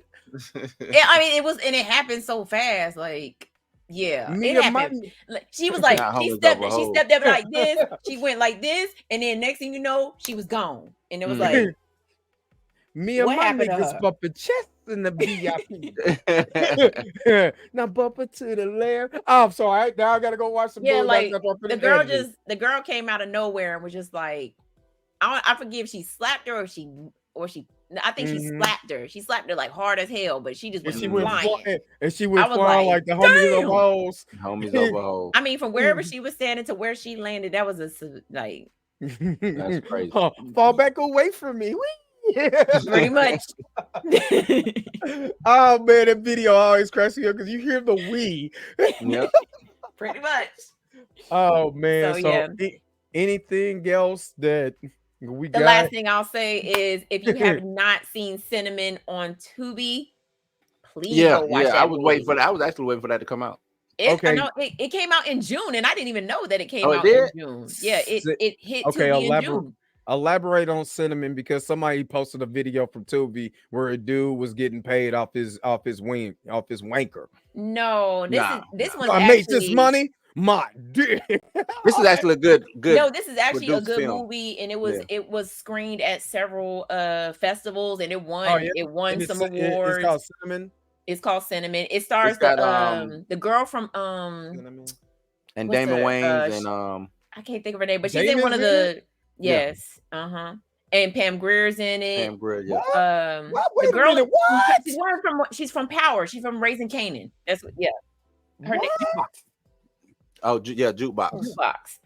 I mean, it happened so fast. Like, yeah, it happened. She was like, she stepped up like this. She went like this, and then next thing you know, she was gone. And it was like, me and my niggas bumping chest in the VIP. Now bump it to the left. Oh, I'm sorry. Now I gotta go watch some. Yeah, like the girl came out of nowhere and was just like, I forget if she slapped her or she. I think she slapped her. She slapped her like hard as hell, but she just was flying. And she went flying like the homies over hoes. Homies over hoes. I mean, from wherever she was standing to where she landed, that was like that's crazy. Fall back away from me. Pretty much. Oh man, that video always cracks me up because you hear the wee. Yeah. Pretty much. Oh man. So anything else that we got? The last thing I'll say is if you have not seen Cinnamon on Tubi, please go watch that. I was waiting for that. I was actually waiting for that to come out. I know it came out in June, and I didn't even know that it came out in June. Yeah, it hit Tubi in June. Elaborate on Cinnamon, because somebody posted a video from Tubi where a dude was getting paid off his wanker. No, this one. I made this money. My dick. This is actually a good. No, this is actually a good movie, and it was screened at several festivals, and it won some awards. It's called Cinnamon. It's called Cinnamon. It stars the girl from Cinnamon. And Damon Wayans and I can't think of her name, but she's in one of the and Pam Grier's in it. Pam Grier, yeah. The girl, she's from Power. She's from Raising Canaan. That's what. Yeah, her name. Oh yeah, Jukebox.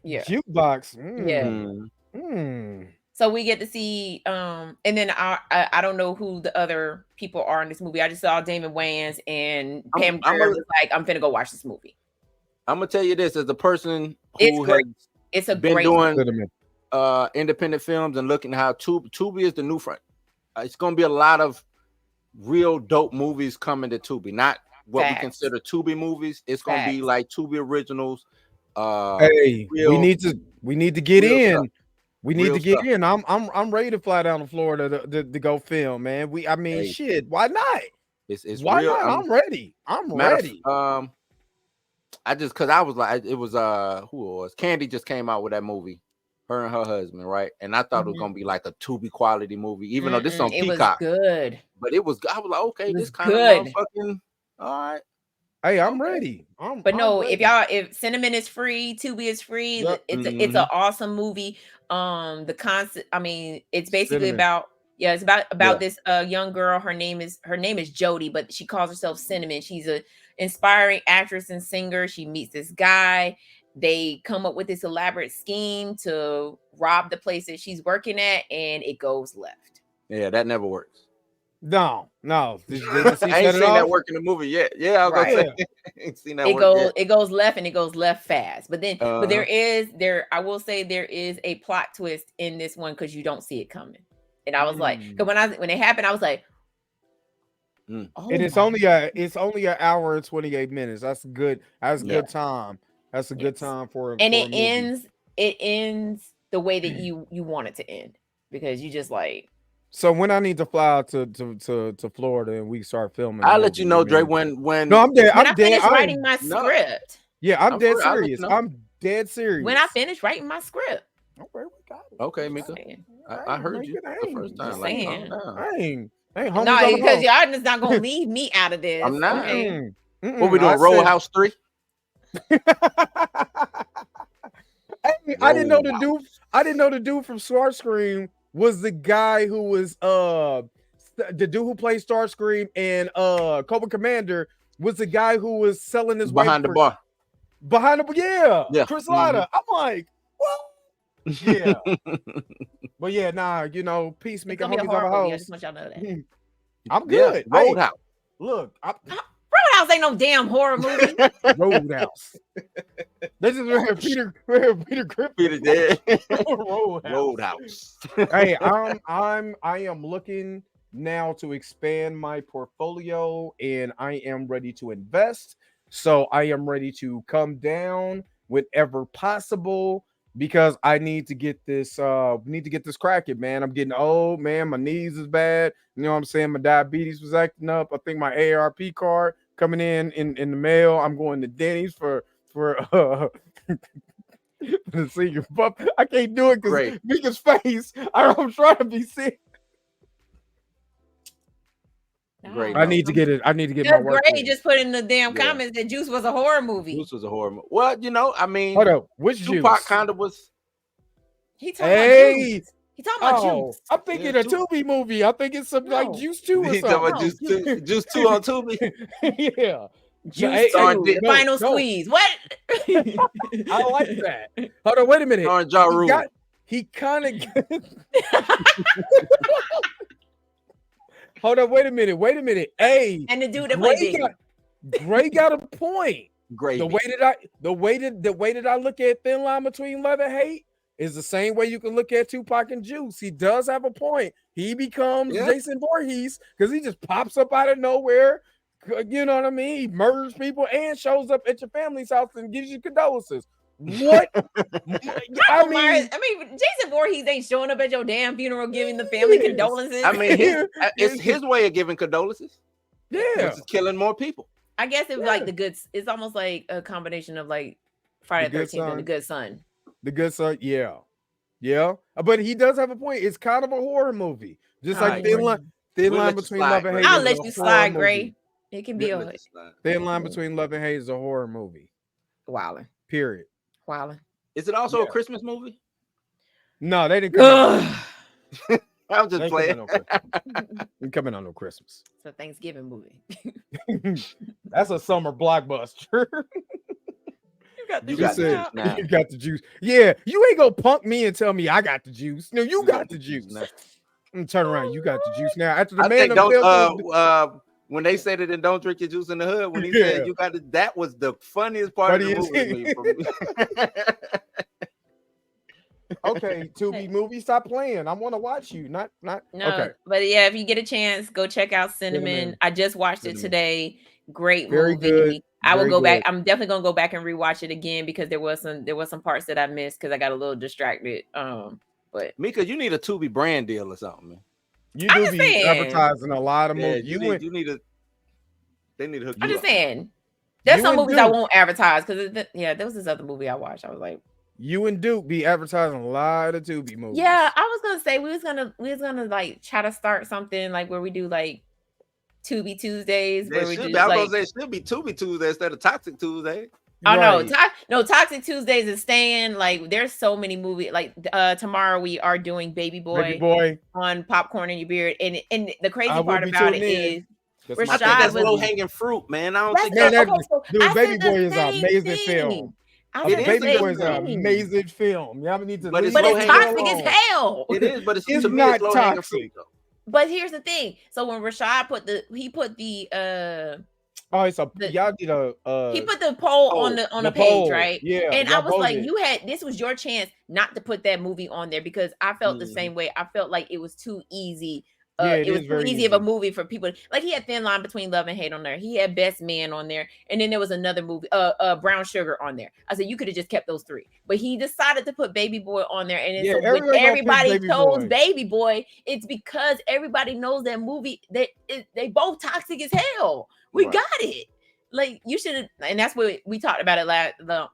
Yeah. Jukebox. Yeah. So we get to see, and then I don't know who the other people are in this movie. I just saw Damon Wayans and Pam Grier was like, I'm finna go watch this movie. I'm gonna tell you this as a person who has been doing independent films and looking how Tubi is the new front. It's gonna be a lot of real dope movies coming to Tubi. Not what we consider Tubi movies. It's gonna be like Tubi originals. Hey, we need to get in. Stuff. We need to get in. I'm ready to fly down to Florida to go film, man. Shit. Why not? It's why real. not? I'm ready. I'm ready. I just because I was like, it was who it was? Candy just came out with that movie. Her and her husband, right? And I thought it was gonna be like a Tubi quality movie, even though this is on Peacock. It was good, but I was like, okay, this kind of fucking all right. Hey, I'm ready. But no, ready. If Cinnamon is free, Tubi is free. Yep. It's an awesome movie. The concept. I mean, it's basically about this young girl. Her name is Jody, but she calls herself Cinnamon. She's a inspiring actress and singer. She meets this guy. They come up with this elaborate scheme to rob the place that she's working at, and it goes left. Yeah, that never works. No. I ain't seen that work in the movie yet. Yeah, I was gonna say, ain't seen that work yet. It goes left, and it goes left fast. But then, but I will say there is a plot twist in this one because you don't see it coming. And I was like, because when it happened, I was like, oh, and it's only an hour and 28 minutes. That's good. That's good time. That's a good time for and it ends the way that you want it to end, because you just like. So when I need to fly out to Florida and we start filming, I'll let you know, Dre. When no, I'm dead. I'm dead. Writing my script. Yeah, I'm dead serious. I'm dead serious. When I finish writing my script. Okay, we got it. Okay, Mika. I heard you the first time. I ain't no, because y'all just not gonna leave me out of this. I'm not. Okay. What we doing? Roll House 3? Hey, I didn't know the dude. I didn't know the dude from Starscream was the guy who was the dude who played Starscream and Cobra Commander was the guy who was selling his behind the bar. Behind the yeah. Chris Latta. I'm like, what? Yeah. But yeah, nah, you know, peace, Mika. It's gonna be a horror movie. I just want y'all to know that. I'm good. Roadhouse. Look, Roadhouse ain't no damn horror movie. Roadhouse. This is where Peter Griffin. Peter dead. Roadhouse. Hey, I am looking now to expand my portfolio, and I am ready to invest. So I am ready to come down whenever possible because I need to get this cracking, man. I'm getting old, man. My knees is bad. You know what I'm saying? My diabetes was acting up. I think my AARP card coming in the mail. I'm going to Denny's for the senior pup. I can't do it because Mika's face. I'm trying to be sick. Great. I need to get it. I need to get my work. Gray just put in the damn comments that Juice was a horror movie. Juice was a horror movie. Well, you know, I mean, hold up. Which Tupac Juice? Kind of was. He talking about Juice. He talking about Juice. I'm thinking a Tubi movie. I think it's something like Juice 2 or something. Juice 2 on Tubi. Yeah. Juice 2, the final squeeze. What? I like that. Hold on, wait a minute. He kind of. Hold on, wait a minute. Hey, and the dude that played Gray got a point. Great. The way that I look at Thin Line Between Love and Hate is the same way you can look at Tupac and Juice. He does have a point. He becomes Jason Voorhees because he just pops up out of nowhere. You know what I mean? He murders people and shows up at your family's house and gives you condolences. What? I mean, Jason Voorhees ain't showing up at your damn funeral giving the family condolences. I mean, it's his way of giving condolences. Yeah, it's killing more people. I guess it's like the good. It's almost like a combination of like Friday the 13th and The Good Son. The Good Son, yeah. But he does have a point. It's kind of a horror movie, just like Thin Line Between Love and Hate. I'll let you slide, Gray. It can be a Thin Line Between Love and Hate is a horror movie. Wildin'. Period. Wildin'. Is it also a Christmas movie? No, they didn't come out. I'm just playing. They coming on no Christmas. It's a Thanksgiving movie. That's a summer blockbuster. You got the juice. Yeah, you ain't gonna punk me and tell me I got the juice. No, you got the juice. I'm turn around. You got the juice now. After the when they said it and don't drink your juice in the hood, when he said you got it, that was the funniest part of the movie. Okay, Tubi movie, stop playing. I want to watch you. Not. No, okay. But yeah, if you get a chance, go check out Cinnamon. I just watched it today. Great Very movie. Good. I will go back. I'm definitely gonna go back and rewatch it again because there was some parts that I missed because I got a little distracted. But Mika, you need a Tubi brand deal or something, man. You do be advertising a lot of movies. They need to hook you up. I'm just saying, there's some movies I won't advertise because there was this other movie I watched. I was like, you and Duke be advertising a lot of Tubi movies. Yeah, I was gonna say we was gonna like try to start something like where we do like Tubi Tuesdays. Where we do I was gonna say it should be Tubi Tuesday instead of Toxic Tuesday. Oh no, Toxic Tuesdays is staying. Like there's so many movies. Like tomorrow we are doing Baby Boy on Popcorn in Your Beard, and the crazy part about it is Rashad that's low hanging fruit, man. I don't think Baby Boy is an amazing film. Baby Boy is an amazing film. Y'all need to, but it's toxic as hell. It is, but it's not toxic. But here's the thing. So when Rashad put the he put the poll on the page, right? Yeah. And I was like, this was your chance not to put that movie on there because I felt the same way. I felt like it was too easy. It was too easy of a movie for people. Like he had Thin Line Between Love and Hate on there. He had Best Man on there, and then there was another movie, Brown Sugar on there. I said you could have just kept those three, but he decided to put Baby Boy on there. And so when everybody chose Baby Boy, it's because everybody knows that movie. They both toxic as hell. We got it. Like you should, and that's what we talked about it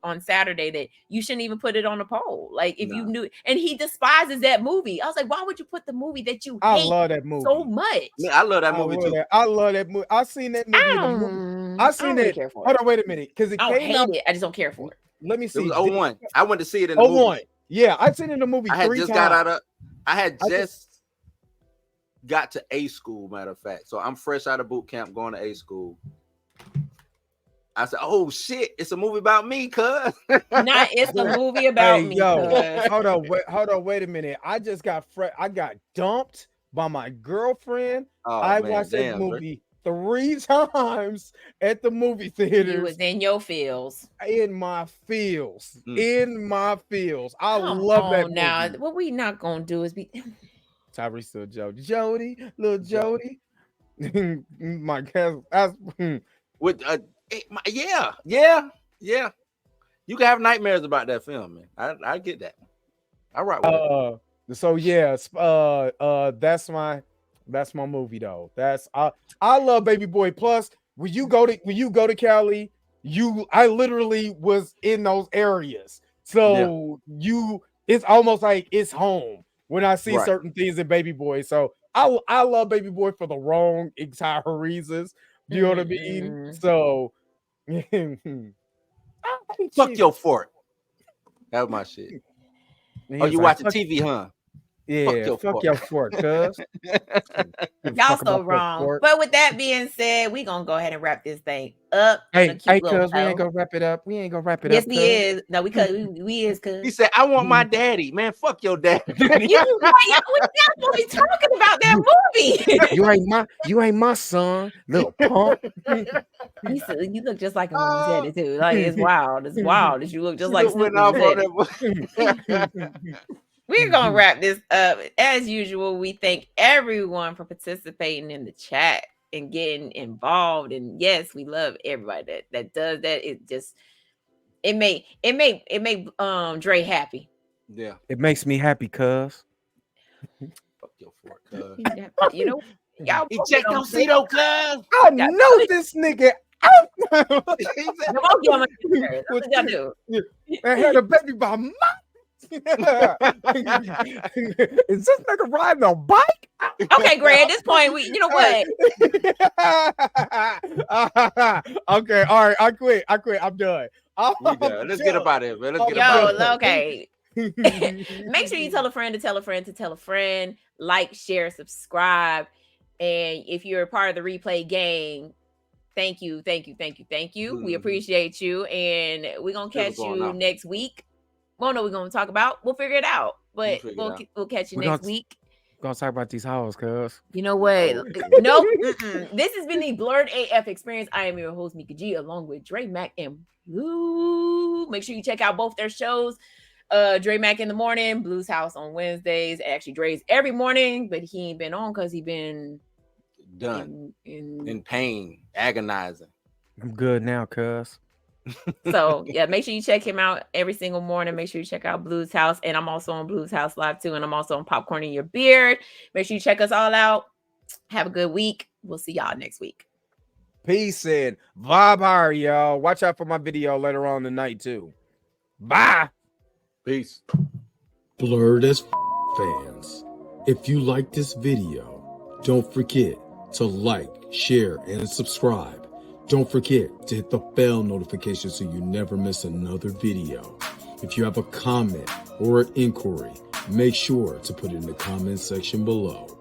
on Saturday, that you shouldn't even put it on a poll. Like if you knew, and he despises that movie. I was like, why would you put the movie that you hate? I love that movie so much. I love that movie too. I love that movie. I seen that movie. I seen really it. care for Hold it. on, wait a minute, because it I don't came hate out. it. I just don't care for it. Let me see. It was 01. I went to see it in the 01. movie. Yeah, I seen it in the movie. I had 3 just times. got out of. I had just got to A school. Matter of fact, so I'm fresh out of boot camp, going to A school. I said, "Oh shit, it's a movie about me, cuz." Not it's a movie about me. Yo, hold on, wait a minute. I just got I got dumped by my girlfriend. Oh, I man, watched that damn, movie 3 times at the movie theaters. You was in your feels. In my feels. In my feels. I Come love that on movie. now. What we not gonna do is be Tyrese still Jody, little Jody. My cousin. With yeah. You can have nightmares about that film, man. I get that. I rock with it. So yeah, that's my movie though. I love Baby Boy. Plus, when you go to Cali, I literally was in those areas. So it's almost like it's home when I see certain things in Baby Boy. So I love Baby Boy for the wrong entire reasons. You know what I mean? So fuck your fork. That was my shit. Oh, you watching TV, huh? Yeah, fuck your fork, cuz. Y'all so wrong. But with that being said, we gonna go ahead and wrap this thing up. Hey, cuz we ain't gonna wrap it up. Yes, we is. No, we is, cuz. He said, I want my daddy. Man, fuck your daddy. We're not really talking about that movie. You ain't my son, little punk. He said, you look just like him when you said it too. Like it's wild. It's wild that you look just like Snoop when you said it. We're gonna wrap this up. As usual, we thank everyone for participating in the chat and getting involved. And yes, we love everybody that does that. It make Dre happy. Yeah. It makes me happy, cuz. Fuck your fork, cuz. You know, y'all eject your seat, cuz. I know this nigga. That's what y'all do. I had a baby by my is this nigga riding a bike? Okay, Gray. At this point, you know what? Okay, all right. I quit. I'm done. Let's get up out of here, man. Let's get up out of here. Okay. Make sure you tell a friend to tell a friend to tell a friend. Like, share, subscribe. And if you're a part of the replay gang, thank you. We appreciate you. And we're going to catch you next week. We don't know what we're going to talk about. We'll figure it out. But we'll catch you next week. We're going to talk about these hoes, cuz. You know what? Nope. This has been the Blerd AF Experience. I am your host, Mika G, along with Dre Mac and Blue. Make sure you check out both their shows. Dre Mac in the morning, Blue's House on Wednesdays. Actually, Dre's every morning, but he ain't been on because he been done in pain, agonizing. I'm good now, cuz. So yeah, make sure you check him out every single morning. Make sure you check out Blue's House, and I'm also on Blue's House Live too, and I'm also on Popcorn in Your Beard. Make sure you check us all out. Have a good week. We'll see y'all next week. Peace and vibe higher, y'all. Watch out for my video later on tonight too. Bye. Peace. Blerd AF fans, if you like this video, don't forget to like, share, and subscribe. Don't forget to hit the bell notification so you never miss another video. If you have a comment or an inquiry, make sure to put it in the comment section below.